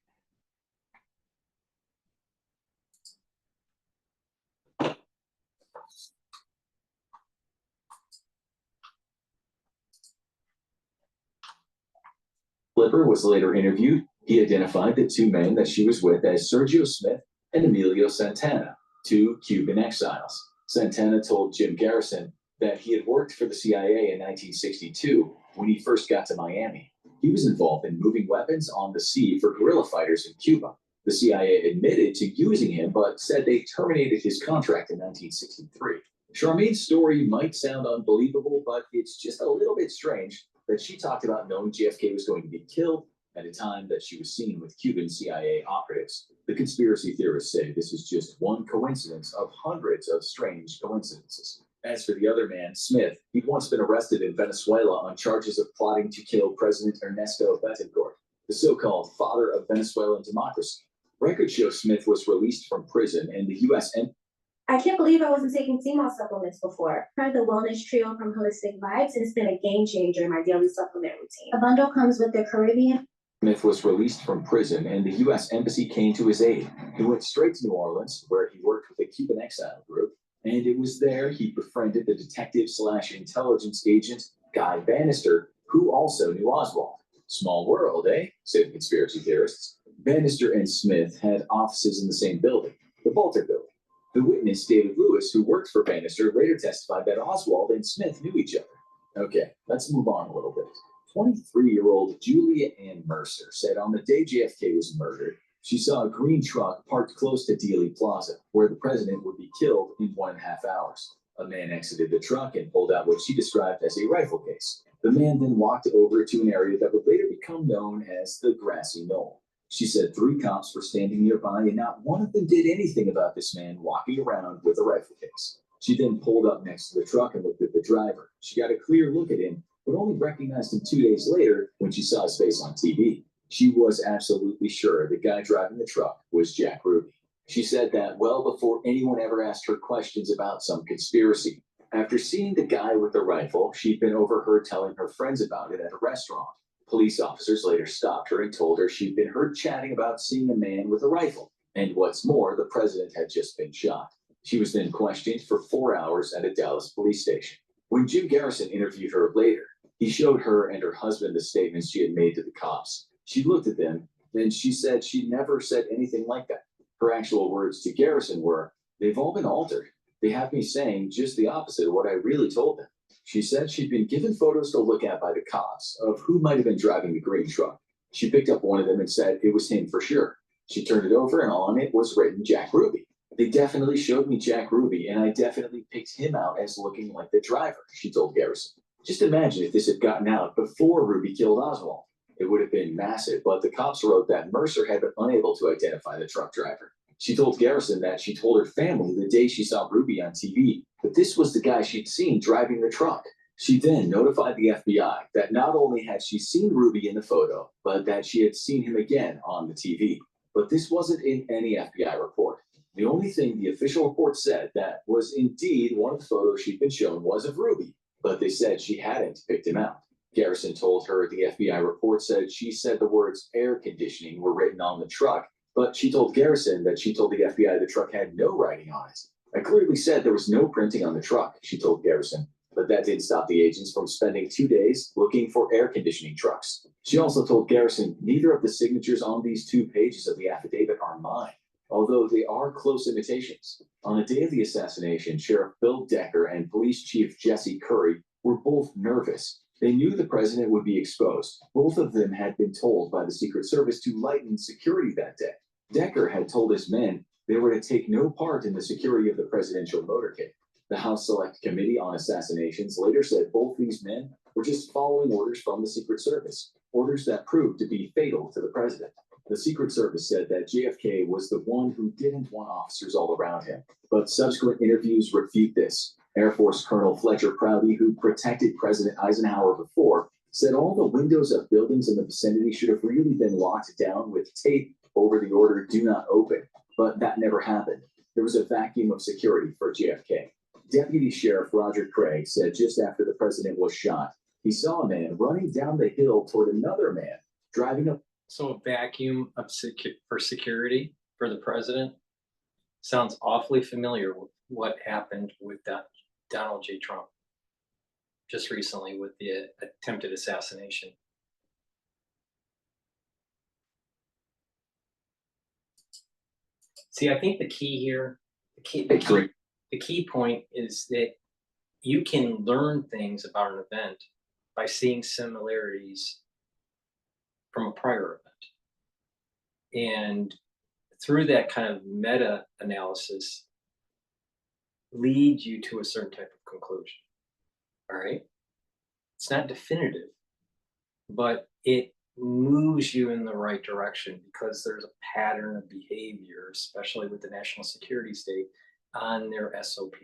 Flipper was later interviewed. He identified the two men that she was with as Sergio Smith and Emilio Santana, two Cuban exiles. Santana told Jim Garrison that he had worked for the CIA in 1962 when he first got to Miami. He was involved in moving weapons on the sea for guerrilla fighters in Cuba. The CIA admitted to using him, but said they terminated his contract in 1963. Charmaine's story might sound unbelievable, but it's just a little bit strange that she talked about knowing JFK was going to be killed at a time that she was seen with Cuban CIA operatives. The conspiracy theorists say this is just one coincidence of hundreds of strange coincidences. As for the other man, Smith, he'd once been arrested in Venezuela on charges of plotting to kill President Ernesto Betancourt, the so-called father of Venezuelan democracy. Records show Smith was released from prison and the U.S. I can't believe I wasn't taking CMOS supplements before. Tried the Wellness Trio from Holistic Vibes, and it's been a game changer in my daily supplement routine. A bundle comes with the Caribbean. Smith was released from prison and the U.S. Embassy came to his aid. He went straight to New Orleans, where he worked with a Cuban exile group, and it was there he befriended the detective/intelligence agent Guy Bannister, who also knew Oswald. Small world, eh? Say the conspiracy theorists. Bannister and Smith had offices in the same building, the Bolter building. The witness, David Lewis, who worked for Bannister, later testified that Oswald and Smith knew each other. Okay, let's move on a little bit. 23-year-old Julia Ann Mercer said on the day JFK was murdered, she saw a green truck parked close to Dealey Plaza, where the president would be killed in 1.5 hours. A man exited the truck and pulled out what she described as a rifle case. The man then walked over to an area that would later become known as the Grassy Knoll. She said 3 cops were standing nearby and not one of them did anything about this man walking around with a rifle case. She then pulled up next to the truck and looked at the driver. She got a clear look at him, but only recognized him 2 days later when she saw his face on TV. She was absolutely sure the guy driving the truck was Jack Ruby. She said that well before anyone ever asked her questions about some conspiracy. After seeing the guy with the rifle, she'd been overheard telling her friends about it at a restaurant. Police officers later stopped her and told her she'd been heard chatting about seeing a man with a rifle. And what's more, the president had just been shot. She was then questioned for 4 hours at a Dallas police station. When Jim Garrison interviewed her later, he showed her and her husband the statements she had made to the cops. She looked at them, and she said she never said anything like that. Her actual words to Garrison were, "They've all been altered. They have me saying just the opposite of what I really told them." She said she'd been given photos to look at by the cops of who might have been driving the green truck. She picked up one of them and said it was him for sure. She turned it over and on it was written Jack Ruby. They definitely showed me Jack Ruby and I definitely picked him out as looking like the driver, she told Garrison. Just imagine if this had gotten out before Ruby killed Oswald. It would have been massive, but the cops wrote that Mercer had been unable to identify the truck driver. She told Garrison that she told her family the day she saw Ruby on TV, but this was the guy she'd seen driving the truck. She then notified the FBI that not only had she seen Ruby in the photo, but that she had seen him again on the TV. But this wasn't in any FBI report. The only thing the official report said that was indeed one of the photos she'd been shown was of Ruby, but they said she hadn't picked him out. Garrison told her the FBI report said she said the words air conditioning were written on the truck, but she told Garrison that she told the FBI the truck had no writing on it. I clearly said there was no printing on the truck, she told Garrison, but that didn't stop the agents from spending 2 days looking for air conditioning trucks. She also told Garrison neither of the signatures on these 2 pages of the affidavit are mine, although they are close imitations. On the day of the assassination, Sheriff Bill Decker and Police Chief Jesse Curry were both nervous. They knew the president would be exposed. Both of them had been told by the Secret Service to lighten security that day. Decker had told his men they were to take no part in the security of the presidential motorcade. The House Select Committee on Assassinations later said both these men were just following orders from the Secret Service, orders that proved to be fatal to the president. The Secret Service said that JFK was the one who didn't want officers all around him, but subsequent interviews refute this. Air Force Colonel Fletcher Prouty, who protected President Eisenhower before, said all the windows of buildings in the vicinity should have really been locked down with tape over the order "Do not open," but that never happened. There was a vacuum of security for JFK. Deputy Sheriff Roger Craig said just after the president was shot, he saw a man running down the hill toward another man driving up. So a vacuum of for security for the president sounds awfully familiar with what happened with Donald J. Trump just recently with the attempted assassination. See, I think the key here, the key point is that you can learn things about an event by seeing similarities from a prior event. And through that kind of meta analysis, lead you to a certain type of conclusion. All right. It's not definitive, but it moves you in the right direction because there's a pattern of behavior, especially with the national security state, on their SOP.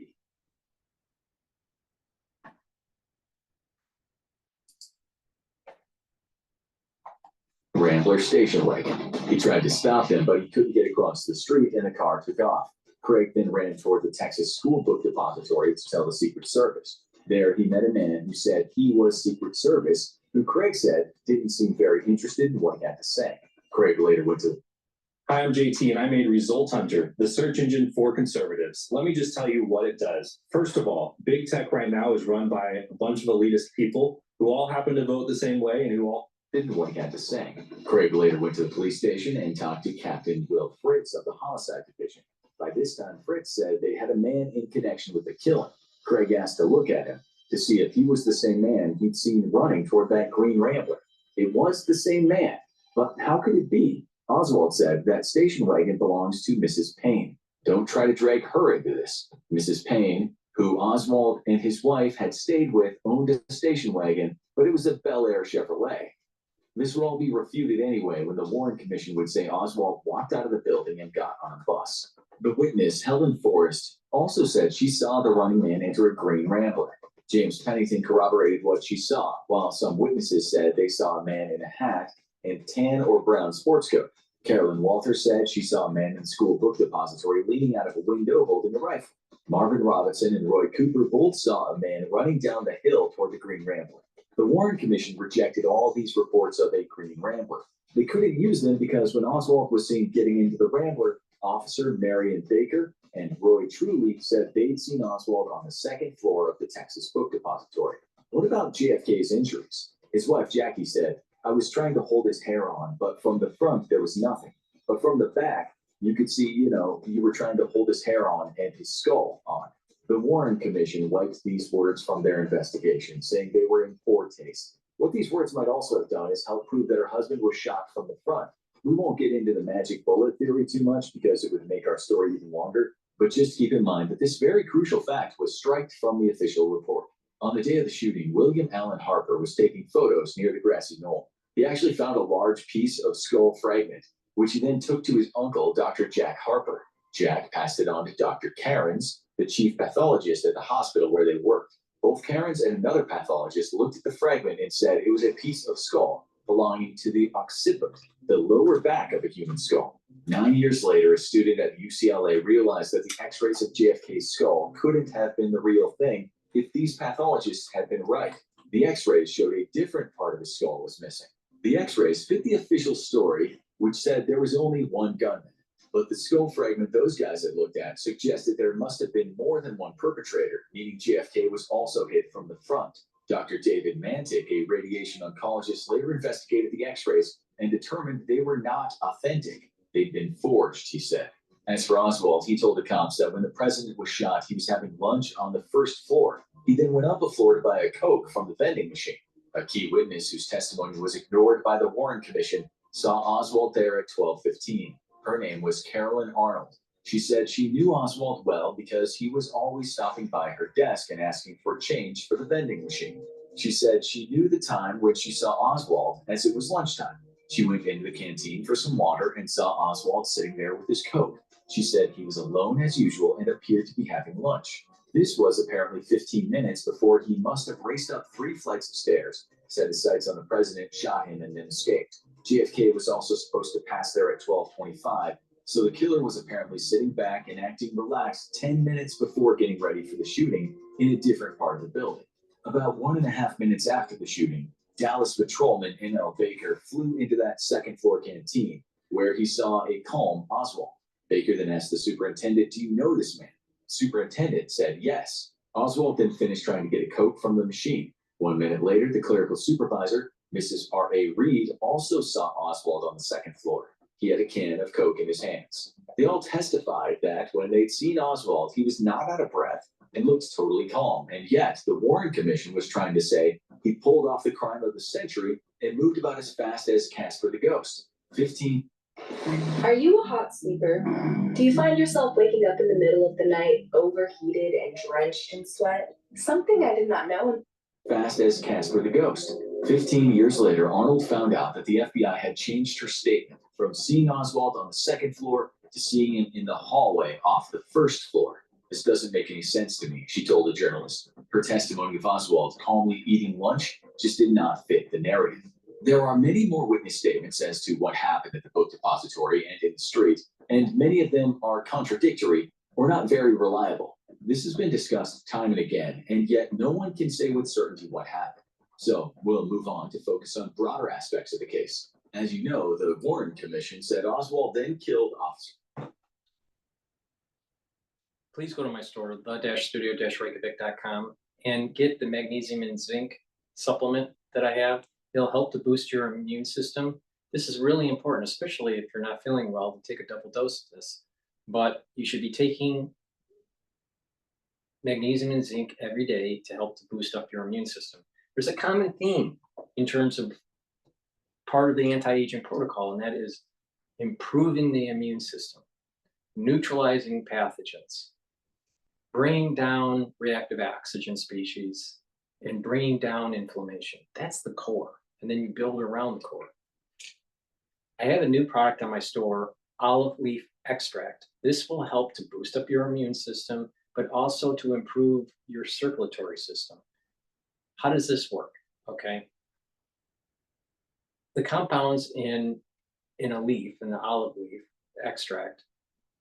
Rambler station wagon. He tried to stop them, but he couldn't get across the street and the car took off. Craig then ran toward the Texas School Book Depository to tell the Secret Service. There, he met a man who said he was Secret Service, who Craig said didn't seem very interested in what he had to say. Craig later went to. Hi, I'm JT, and I made Result Hunter, the search engine for conservatives. Let me just tell you what it does. First of all, big tech right now is run by a bunch of elitist people who all happen to vote the same way and who all didn't what he had to say. Craig later went to the police station and talked to Captain Will Fritz of the Homicide Division. By this time, Fritz said they had a man in connection with the killing. Craig asked to look at him to see if he was the same man he'd seen running toward that green Rambler. It was the same man, but how could it be? Oswald said that station wagon belongs to Mrs. Payne. Don't try to drag her into this. Mrs. Payne, who Oswald and his wife had stayed with, owned a station wagon, but it was a Bel Air Chevrolet. This would all be refuted anyway when the Warren Commission would say Oswald walked out of the building and got on a bus. The witness, Helen Forrest, also said she saw the running man enter a green Rambler. James Pennington corroborated what she saw, while some witnesses said they saw a man in a hat and tan or brown sports coat. Carolyn Walter said she saw a man in the school book depository leaning out of a window holding a rifle. Marvin Robinson and Roy Cooper both saw a man running down the hill toward the green Rambler. The Warren Commission rejected all these reports of a green Rambler. They couldn't use them because when Oswald was seen getting into the Rambler, Officer Marion Baker and Roy Truly said they'd seen Oswald on the second floor of the Texas Book Depository. What about JFK's injuries? His wife Jackie said, I was trying to hold his hair on, but from the front there was nothing. But from the back, you could see, you were trying to hold his hair on and his skull on. The Warren Commission wiped these words from their investigation, saying they were in poor taste. What these words might also have done is help prove that her husband was shot from the front. We won't get into the magic bullet theory too much because it would make our story even longer, but just keep in mind that this very crucial fact was striked from the official report. On the day of the shooting, William Allen Harper was taking photos near the grassy knoll. He actually found a large piece of skull fragment, which he then took to his uncle, Dr. Jack Harper. Jack passed it on to Dr. Cairns, the chief pathologist at the hospital where they worked. Both Cairns and another pathologist looked at the fragment and said it was a piece of skull belonging to the occiput, the lower back of a human skull. 9 years later, a student at UCLA realized that the x-rays of JFK's skull couldn't have been the real thing if these pathologists had been right. The x-rays showed a different part of the skull was missing. The x-rays fit the official story, which said there was only one gunman. But the skull fragment those guys had looked at suggested there must have been more than one perpetrator, meaning JFK was also hit from the front. Dr. David Mantic, a radiation oncologist, later investigated the x-rays and determined they were not authentic. They'd been forged, he said. As for Oswald, he told the cops that when the president was shot, he was having lunch on the first floor. He then went up a floor to buy a Coke from the vending machine. A key witness whose testimony was ignored by the Warren Commission saw Oswald there at 12:15. Her name was Carolyn Arnold. She said she knew Oswald well because he was always stopping by her desk and asking for change for the vending machine. She said she knew the time when she saw Oswald as it was lunchtime. She went into the canteen for some water and saw Oswald sitting there with his Coke. She said he was alone as usual and appeared to be having lunch. This was apparently 15 minutes before he must have raced up 3 flights of stairs, set his sights on the president, shot him, and then escaped. JFK was also supposed to pass there at 12:25, so the killer was apparently sitting back and acting relaxed 10 minutes before getting ready for the shooting in a different part of the building. About 1.5 minutes after the shooting, Dallas patrolman N.L. Baker flew into that second-floor canteen, where he saw a calm Oswald. Baker then asked the superintendent, "Do you know this man?" Superintendent said yes. Oswald then finished trying to get a Coke from the machine. 1 minute later, the clerical supervisor, Mrs. R.A. Reed, also saw Oswald on the second floor. He had a can of Coke in his hands. They all testified that when they'd seen Oswald, he was not out of breath and looked totally calm. And yet, the Warren Commission was trying to say he pulled off the crime of the century and moved about as fast as Casper the Ghost. 15. Are you a hot sleeper? Do you find yourself waking up in the middle of the night, overheated and drenched in sweat? Something I did not know. Fast as Casper the Ghost. 15 years later, Arnold found out that the FBI had changed her statement from seeing Oswald on the second floor to seeing him in the hallway off the first floor. "This doesn't make any sense to me," she told a journalist. Her testimony of Oswald calmly eating lunch just did not fit the narrative. There are many more witness statements as to what happened at the book depository and in the street, and many of them are contradictory or not very reliable. This has been discussed time and again, and yet no one can say with certainty what happened. So we'll move on to focus on broader aspects of the case. As you know, the Warren Commission said Oswald then killed Officer. Please go to my store, the-studio-reykjavik.com, and get the magnesium and zinc supplement that I have. It'll help to boost your immune system. This is really important, especially if you're not feeling well, to take a double dose of this. But you should be taking magnesium and zinc every day to help to boost up your immune system. There's a common theme in terms of part of the anti-aging protocol, and that is improving the immune system, neutralizing pathogens, bringing down reactive oxygen species, and bringing down inflammation. That's the core. And then you build around the core. I have a new product on my store, olive leaf extract. This will help to boost up your immune system, but also to improve your circulatory system. How does this work? Okay. The compounds in a leaf, in the olive leaf extract,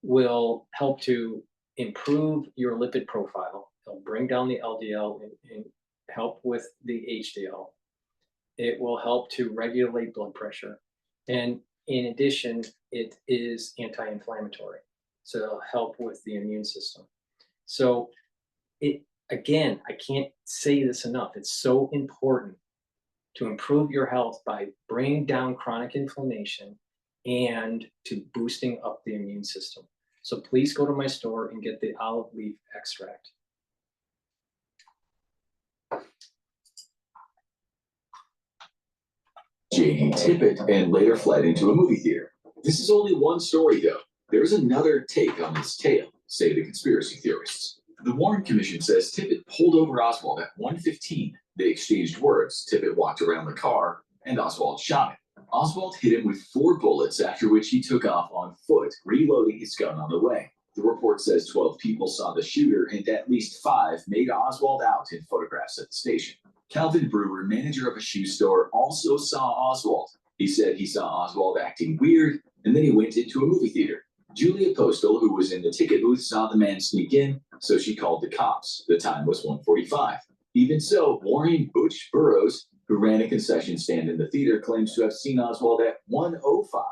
will help to improve your lipid profile. It'll bring down the LDL and help with the HDL. It will help to regulate blood pressure. And in addition, it is anti-inflammatory. So it'll help with the immune system. So again, I can't say this enough. It's so important to improve your health by bringing down chronic inflammation and to boosting up the immune system. So please go to my store and get the olive leaf extract. J.D. Tippett, and later fled into a movie theater. This is only one story, though. There's another take on this tale, say the conspiracy theorists. The Warren Commission says Tippett pulled over Oswald at 1:15. They exchanged words. Tippett walked around the car, and Oswald shot him. Oswald hit him with 4 bullets, after which he took off on foot, reloading his gun on the way. The report says 12 people saw the shooter, and at least 5 made Oswald out in photographs at the station. Calvin Brewer, manager of a shoe store, also saw Oswald. He said he saw Oswald acting weird, and then he went into a movie theater. Julia Postal, who was in the ticket booth, saw the man sneak in, so she called the cops. The time was 1:45. Even so, Warren Butch Burroughs, who ran a concession stand in the theater, claims to have seen Oswald at 1:05.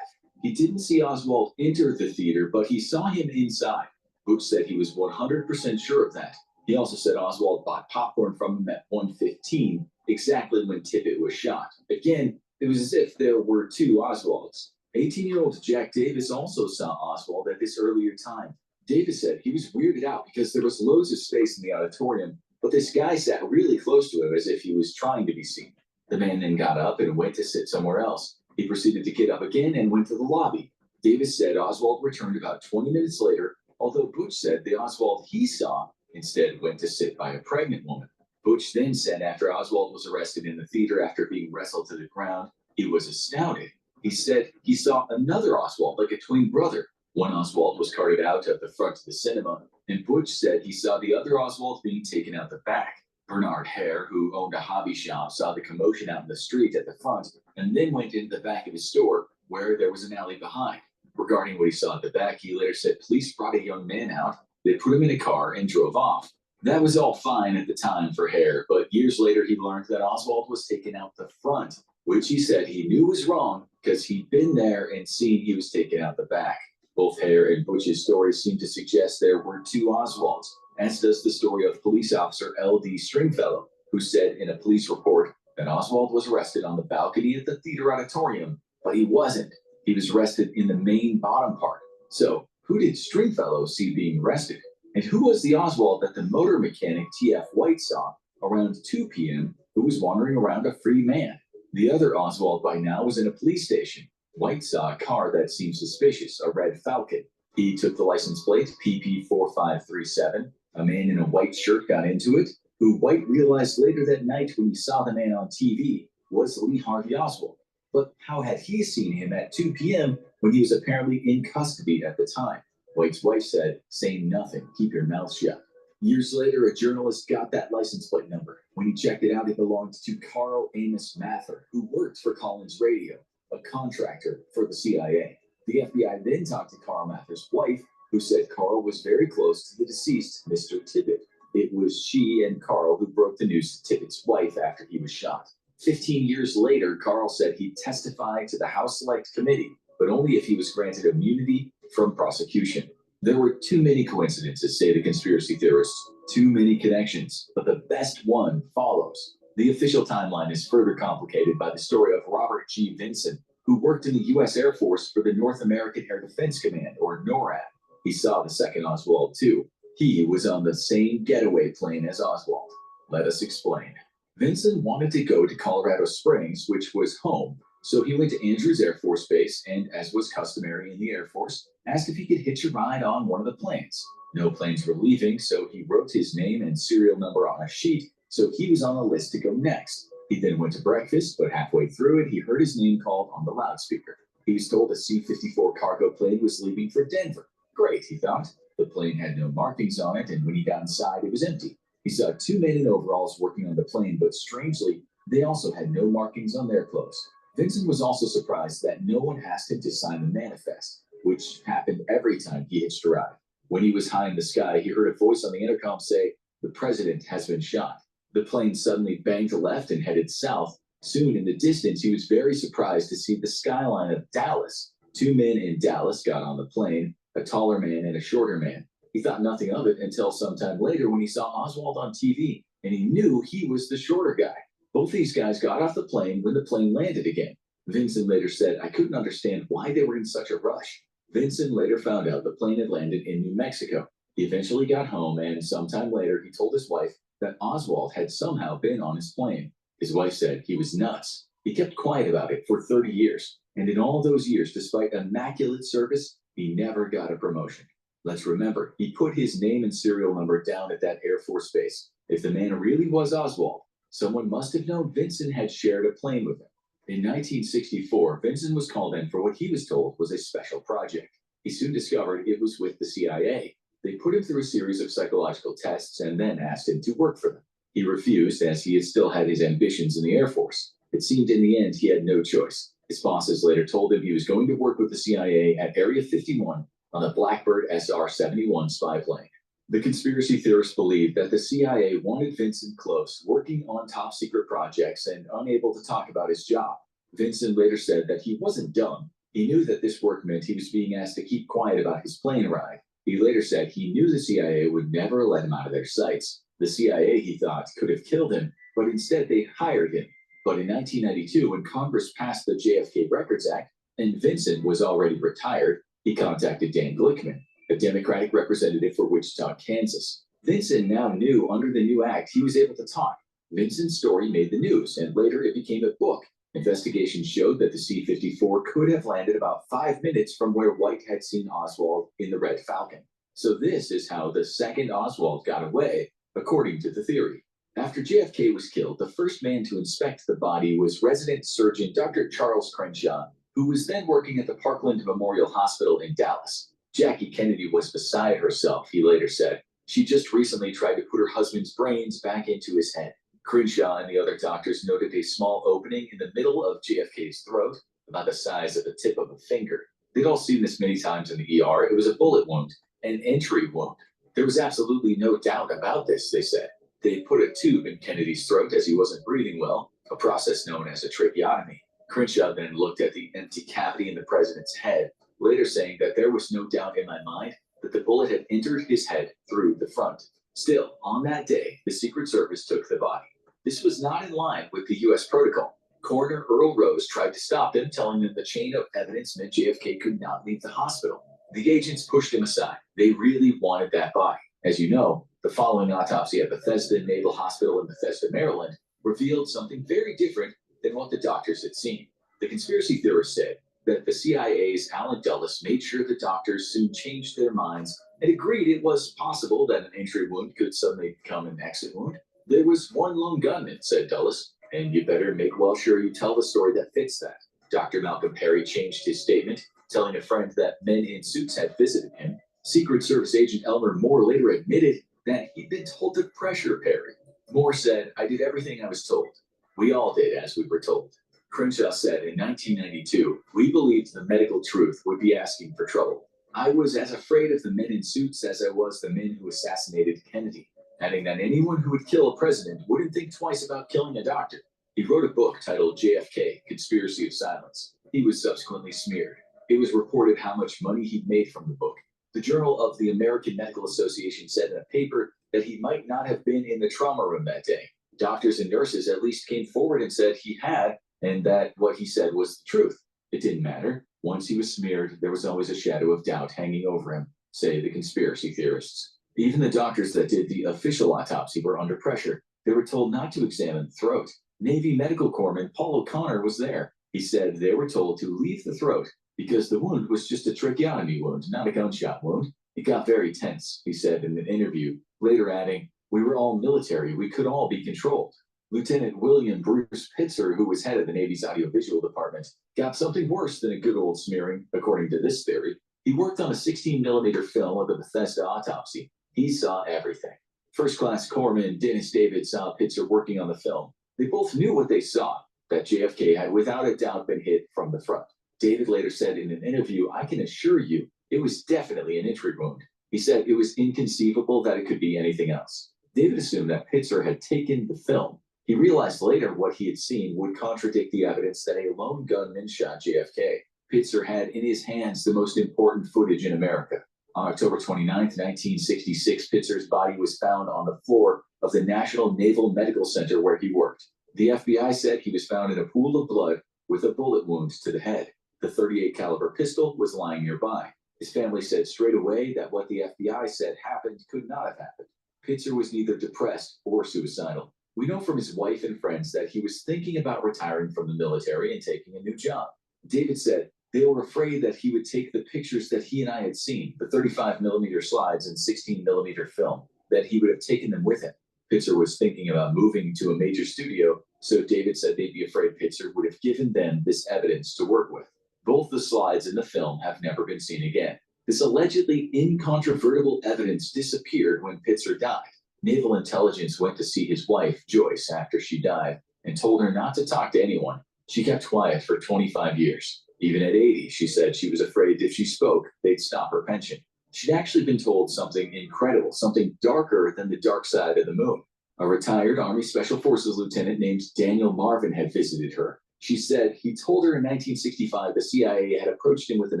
He didn't see Oswald enter the theater, but he saw him inside. Butch said he was 100% sure of that. He also said Oswald bought popcorn from him at 1:15, exactly when Tippett was shot. Again, it was as if there were 2 Oswalds. 18-year-old Jack Davis also saw Oswald at this earlier time. Davis said he was weirded out because there was loads of space in the auditorium, but this guy sat really close to him as if he was trying to be seen. The man then got up and went to sit somewhere else. He proceeded to get up again and went to the lobby. Davis said Oswald returned about 20 minutes later, although Butch said the Oswald he saw instead went to sit by a pregnant woman. Butch then said after Oswald was arrested in the theater after being wrestled to the ground, he was astounded. He said he saw another Oswald, like a twin brother. One Oswald was carted out at the front of the cinema, and Butch said he saw the other Oswald being taken out the back. Bernard Hare, who owned a hobby shop, saw the commotion out in the street at the front, and then went into the back of his store, where there was an alley behind. Regarding what he saw at the back, he later said police brought a young man out, they put him in a car and drove off. That was all fine at the time for Hare, but years later he learned that Oswald was taken out the front, which he said he knew was wrong because he'd been there and seen he was taken out the back. Both Hare and Butch's stories seem to suggest there were 2 Oswalds, as does the story of police officer L.D. Stringfellow, who said in a police report that Oswald was arrested on the balcony at the theater auditorium, but he wasn't. He was arrested in the main bottom part. So, who did Stringfellow see being arrested? And who was the Oswald that the motor mechanic T.F. White saw around 2 p.m. who was wandering around a free man? The other Oswald by now was in a police station. White saw a car that seemed suspicious, a red Falcon. He took the license plate, PP4537. A man in a white shirt got into it, who White realized later that night when he saw the man on TV was Lee Harvey Oswald. But how had he seen him at 2 p.m. when he was apparently in custody at the time? White's wife said, "Say nothing, keep your mouth shut." Years later, a journalist got that license plate number. When he checked it out, it belonged to Carl Amos Mather, who worked for Collins Radio, a contractor for the CIA. The FBI then talked to Carl Mather's wife, who said Carl was very close to the deceased Mr. Tippett. It was she and Carl who broke the news to Tippett's wife after he was shot. 15 years later, Carl said he'd testify to the House Select Committee, but only if he was granted immunity from prosecution. There were too many coincidences, say the conspiracy theorists, too many connections, but the best one follows. The official timeline is further complicated by the story of Robert G. Vinson, who worked in the U.S. Air Force for the North American Air Defense Command, or NORAD. He saw the second Oswald, too. He was on the same getaway plane as Oswald. Let us explain. Vinson wanted to go to Colorado Springs, which was home, so he went to Andrews Air Force Base and, as was customary in the Air Force, asked if he could hitch a ride on one of the planes. No planes were leaving, so he wrote his name and serial number on a sheet, so he was on the list to go next. He then went to breakfast, but halfway through it, he heard his name called on the loudspeaker. He was told a C-54 cargo plane was leaving for Denver. Great, he thought. The plane had no markings on it, and when he got inside, it was empty. He saw 2 men in overalls working on the plane, but strangely, they also had no markings on their clothes. Vincent was also surprised that no one asked him to sign the manifest, which happened every time he hitched a ride. When he was high in the sky, he heard a voice on the intercom say, "The president has been shot." The plane suddenly banked left and headed south. Soon in the distance, he was very surprised to see the skyline of Dallas. 2 men in Dallas got on the plane, a taller man and a shorter man. He thought nothing of it until sometime later when he saw Oswald on TV, and he knew he was the shorter guy. Both these guys got off the plane when the plane landed again. Vincent later said, "I couldn't understand why they were in such a rush." Vincent later found out the plane had landed in New Mexico. He eventually got home, and sometime later he told his wife that Oswald had somehow been on his plane. His wife said he was nuts. He kept quiet about it for 30 years, and in all those years, despite immaculate service, he never got a promotion. Let's remember, he put his name and serial number down at that Air Force base. If the man really was Oswald, someone must have known Vincent had shared a plane with him. In 1964, Vincent was called in for what he was told was a special project. He soon discovered it was with the CIA. They put him through a series of psychological tests and then asked him to work for them. He refused, as he had still had his ambitions in the Air Force. It seemed in the end he had no choice. His bosses later told him he was going to work with the CIA at Area 51 on the Blackbird SR-71 spy plane. The conspiracy theorists believed that the CIA wanted Vincent close, working on top secret projects and unable to talk about his job. Vincent later said that he wasn't dumb. He knew that this work meant he was being asked to keep quiet about his plane ride. He later said he knew the CIA would never let him out of their sights. The CIA, he thought, could have killed him, but instead they hired him. But in 1992, when Congress passed the JFK Records Act, and Vincent was already retired, he contacted Dan Glickman, a Democratic representative for Wichita, Kansas. Vincent now knew under the new act he was able to talk. Vincent's story made the news, and later it became a book. Investigations showed that the C-54 could have landed about 5 minutes from where White had seen Oswald in the Red Falcon. So this is how the second Oswald got away, according to the theory. After JFK was killed, the first man to inspect the body was resident surgeon Dr. Charles Crenshaw, who was then working at the Parkland Memorial Hospital in Dallas. Jackie Kennedy was beside herself, he later said. She just recently tried to put her husband's brains back into his head. Crenshaw and the other doctors noted a small opening in the middle of JFK's throat, about the size of the tip of a finger. They'd all seen this many times in the ER. It was a bullet wound, an entry wound. There was absolutely no doubt about this, they said. They put a tube in Kennedy's throat as he wasn't breathing well, a process known as a tracheotomy. Crenshaw then looked at the empty cavity in the president's head, later saying that there was no doubt in my mind that the bullet had entered his head through the front. Still, on that day, the Secret Service took the body. This was not in line with the U.S. protocol. Coroner Earl Rose tried to stop them, telling them the chain of evidence meant JFK could not leave the hospital. The agents pushed him aside. They really wanted that body. As you know, the following autopsy at Bethesda Naval Hospital in Bethesda, Maryland, revealed something very different than what the doctors had seen. The conspiracy theorists said that the CIA's Alan Dulles made sure the doctors soon changed their minds and agreed it was possible that an entry wound could suddenly become an exit wound. There was one lone gunman, said Dulles, and you better make well sure you tell the story that fits that. Dr. Malcolm Perry changed his statement, telling a friend that men in suits had visited him. Secret Service agent Elmer Moore later admitted that he'd been told to pressure Perry. Moore said, I did everything I was told. We all did as we were told. Crenshaw said in 1992, we believed the medical truth would be asking for trouble. I was as afraid of the men in suits as I was the men who assassinated Kennedy, adding that anyone who would kill a president wouldn't think twice about killing a doctor. He wrote a book titled JFK, Conspiracy of Silence. He was subsequently smeared. It was reported how much money he'd made from the book. The Journal of the American Medical Association said in a paper that he might not have been in the trauma room that day. Doctors and nurses at least came forward and said he had, and that what he said was the truth. It didn't matter. Once he was smeared, there was always a shadow of doubt hanging over him, say the conspiracy theorists. Even the doctors that did the official autopsy were under pressure. They were told not to examine the throat. Navy Medical Corpsman Paul O'Connor was there. He said they were told to leave the throat because the wound was just a tracheotomy wound, not a gunshot wound. It got very tense, he said in an interview, later adding, we were all military. We could all be controlled. Lieutenant William Bruce Pitzer, who was head of the Navy's audiovisual department, got something worse than a good old smearing, according to this theory. He worked on a 16mm film of the Bethesda autopsy. He saw everything. First Class Corpsman Dennis David saw Pitzer working on the film. They both knew what they saw, that JFK had without a doubt been hit from the front. David later said in an interview, I can assure you, it was definitely an entry wound. He said it was inconceivable that it could be anything else. David assumed that Pitzer had taken the film. He realized later what he had seen would contradict the evidence that a lone gunman shot JFK. Pitzer had in his hands the most important footage in America. On October 29, 1966, Pitzer's body was found on the floor of the National Naval Medical Center where he worked. The FBI said he was found in a pool of blood with a bullet wound to the head. The .38 caliber pistol was lying nearby. His family said straight away that what the FBI said happened could not have happened. Pitzer was neither depressed or suicidal. We know from his wife and friends that he was thinking about retiring from the military and taking a new job. David said they were afraid that he would take the pictures that he and I had seen, the 35mm slides and 16mm film, that he would have taken them with him. Pitzer was thinking about moving to a major studio, so David said they'd be afraid Pitzer would have given them this evidence to work with. Both the slides and the film have never been seen again. This allegedly incontrovertible evidence disappeared when Pitzer died. Naval intelligence went to see his wife, Joyce, after she died and told her not to talk to anyone. She kept quiet for 25 years. Even at 80, she said she was afraid if she spoke, they'd stop her pension. She'd actually been told something incredible, something darker than the dark side of the moon. A retired Army Special Forces lieutenant named Daniel Marvin had visited her. She said he told her in 1965 the CIA had approached him with an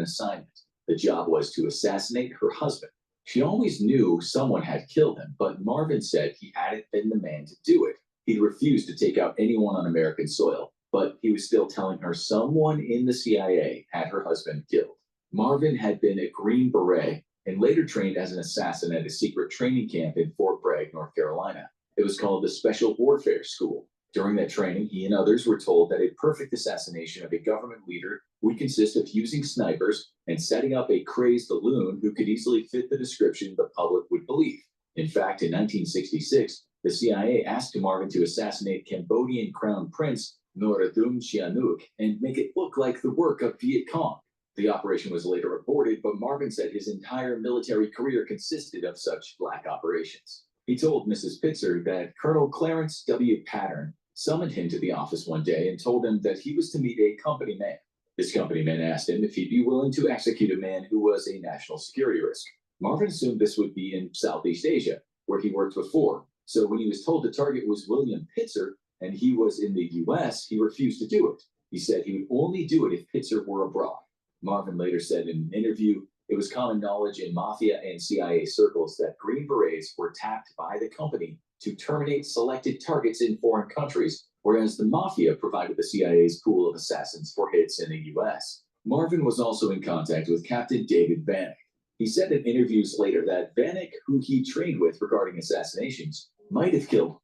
assignment. The job was to assassinate her husband. She always knew someone had killed him, but Marvin said he hadn't been the man to do it. He'd refused to take out anyone on American soil, but he was still telling her someone in the CIA had her husband killed. Marvin had been a Green Beret and later trained as an assassin at a secret training camp in Fort Bragg, North Carolina. It was called the Special Warfare School. During that training, he and others were told that a perfect assassination of a government leader would consist of using snipers and setting up a crazed loon who could easily fit the description the public would believe. In fact, in 1966, the CIA asked Marvin to assassinate Cambodian Crown Prince Norodom Sihanouk and make it look like the work of Viet Cong. The operation was later aborted, but Marvin said his entire military career consisted of such black operations. He told Mrs. Pitzer that Colonel Clarence W. Pattern summoned him to the office one day and told him that he was to meet a company man. This company man asked him if he'd be willing to execute a man who was a national security risk. Marvin assumed this would be in Southeast Asia, where he worked before. So when he was told the target was William Pitzer and he was in the U.S., he refused to do it. He said he would only do it if Pitzer were abroad. Marvin later said in an interview, it was common knowledge in Mafia and CIA circles that Green Berets were tapped by the company to terminate selected targets in foreign countries, whereas the Mafia provided the CIA's pool of assassins for hits in the U.S. Marvin was also in contact with Captain David Vanek. He said in interviews later that Vanek, who he trained with regarding assassinations, might have killed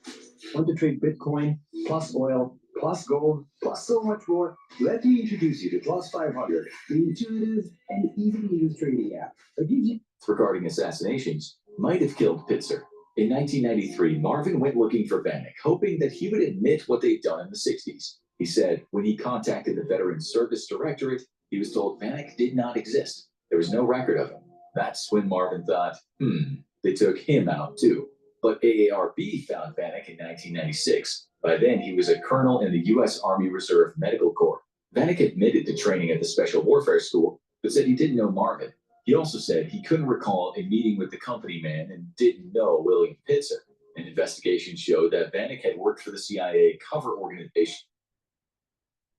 him. Want to trade Bitcoin, plus oil, plus gold, plus so much more? Let me introduce you to Plus 500, the intuitive and easy-to-use trading app that gives you regarding assassinations might have killed Pitzer. In 1993, Marvin went looking for Vanek, hoping that he would admit what they'd done in the 60s. He said when he contacted the Veterans Service Directorate, he was told Vanek did not exist. There was no record of him. That's when Marvin thought, they took him out too. But AARB found Vanek in 1996. By then, he was a colonel in the U.S. Army Reserve Medical Corps. Vanek admitted to training at the Special Warfare School, but said he didn't know Marvin. He also said he couldn't recall a meeting with the company man and didn't know William Pitzer. An investigation showed that Vanek had worked for the CIA cover organization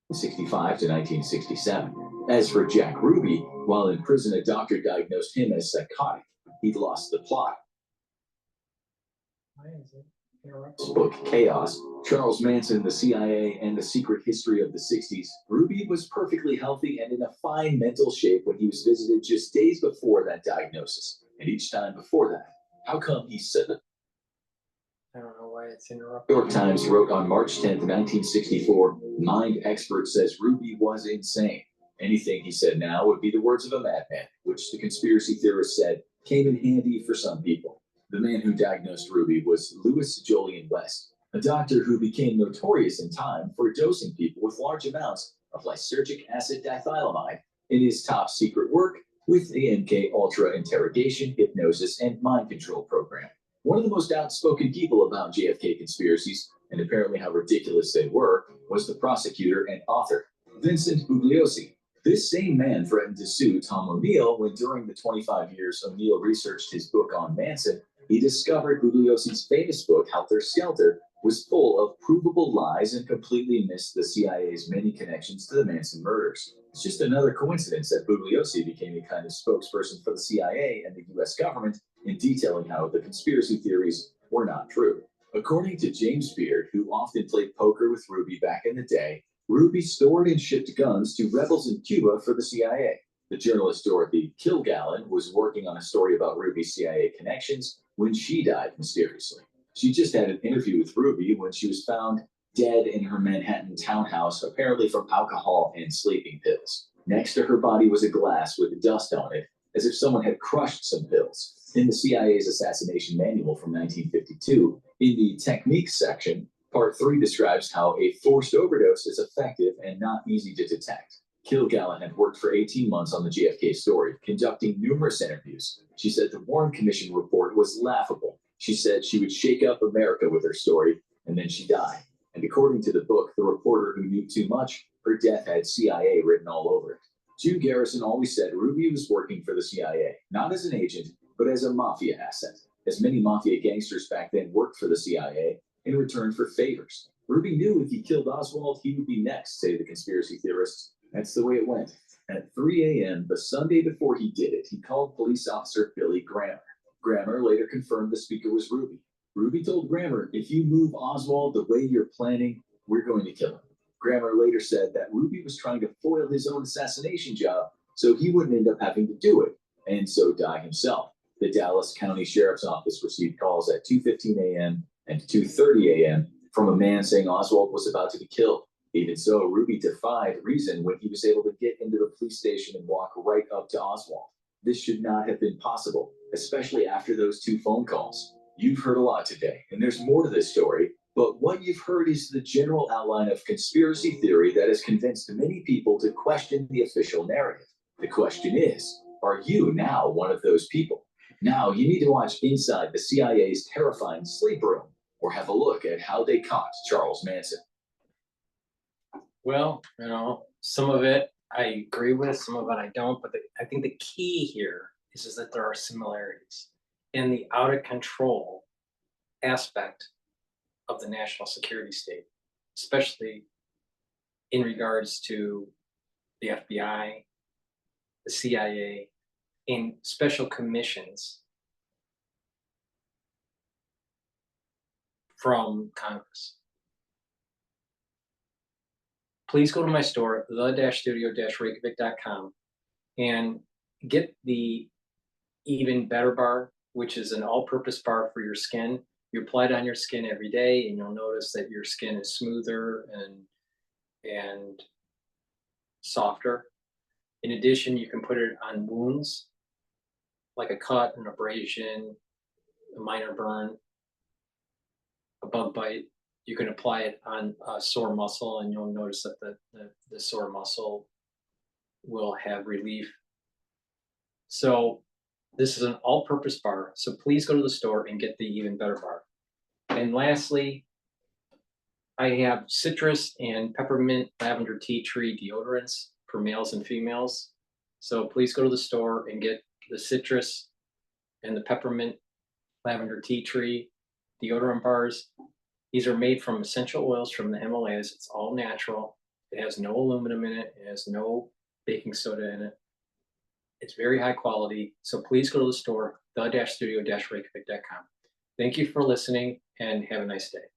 1965 to 1967. As for Jack Ruby, while in prison, a doctor diagnosed him as psychotic. He'd lost the plot. Book Chaos, Charles Manson, the CIA, and the Secret History of the 60s, Ruby was perfectly healthy and in a fine mental shape when he was visited just days before that diagnosis. And each time before that, how come he said that? I don't know why it's interrupted. New York Times wrote on March 10th, 1964, Mind Expert says Ruby was insane. Anything he said now would be the words of a madman, which the conspiracy theorists said came in handy for some people. The man who diagnosed Ruby was Louis Jolyon West, a doctor who became notorious in time for dosing people with large amounts of lysergic acid dithylamide in his top secret work with the MK Ultra interrogation, hypnosis, and mind control program. One of the most outspoken people about JFK conspiracies, and apparently how ridiculous they were, was the prosecutor and author, Vincent Bugliosi. This same man threatened to sue Tom O'Neill when during the 25 years O'Neill researched his book on Manson, he discovered Bugliosi's famous book, Helter Skelter, was full of provable lies and completely missed the CIA's many connections to the Manson murders. It's just another coincidence that Bugliosi became a kind of spokesperson for the CIA and the US government in detailing how the conspiracy theories were not true. According to James Beard, who often played poker with Ruby back in the day, Ruby stored and shipped guns to rebels in Cuba for the CIA. The journalist Dorothy Kilgallen was working on a story about Ruby's CIA connections when she died mysteriously. She just had an interview with Ruby when she was found dead in her Manhattan townhouse, apparently from alcohol and sleeping pills. Next to her body was a glass with dust on it, as if someone had crushed some pills. In the CIA's assassination manual from 1952, in the techniques section, Part 3 describes how a forced overdose is effective and not easy to detect. Kilgallen had worked for 18 months on the JFK story, conducting numerous interviews. She said the Warren Commission report was laughable. She said she would shake up America with her story, and then she died. And according to the book, The Reporter Who Knew Too Much, her death had CIA written all over it. June Garrison always said Ruby was working for the CIA, not as an agent, but as a mafia asset, as many mafia gangsters back then worked for the CIA in return for favors. Ruby knew if he killed Oswald, he would be next, say the conspiracy theorists. That's the way it went. At 3 a.m., the Sunday before he did it, he called police officer Billy Grammer. Grammer later confirmed the speaker was Ruby. Ruby told Grammer, if you move Oswald the way you're planning, we're going to kill him. Grammer later said that Ruby was trying to foil his own assassination job so he wouldn't end up having to do it, and so die himself. The Dallas County Sheriff's Office received calls at 2:15 a.m. and 2:30 a.m. from a man saying Oswald was about to be killed. Even so, Ruby defied reason when he was able to get into the police station and walk right up to Oswald. This should not have been possible, especially after those 2 phone calls. You've heard a lot today, and there's more to this story, but what you've heard is the general outline of conspiracy theory that has convinced many people to question the official narrative. The question is, are you now one of those people? Now you need to watch Inside the CIA's Terrifying Sleep Room, or have a look at how they caught Charles Manson. Well, some of it I agree with, some of it I don't, but I think the key here is that there are similarities in the out of control aspect of the national security state, especially in regards to the FBI, the CIA, and special commissions from Congress. Please go to my store, the-studio-reykjavik.com, and get the Even Better bar, which is an all-purpose bar for your skin. You apply it on your skin every day, and you'll notice that your skin is smoother and softer. In addition, you can put it on wounds, like a cut, an abrasion, a minor burn, a bug bite. You can apply it on a sore muscle, and you'll notice that the sore muscle will have relief. So this is an all-purpose bar, so please go to the store and get the Even Better bar. And lastly, I have citrus and peppermint lavender tea tree deodorants for males and females. So please go to the store and get the citrus and the peppermint lavender tea tree deodorant bars. These are made from essential oils from the Himalayas. It's all natural. It has no aluminum in it. It has no baking soda in it. It's very high quality. So please go to the store, the-studio-reykjavik.com. Thank you for listening, and have a nice day.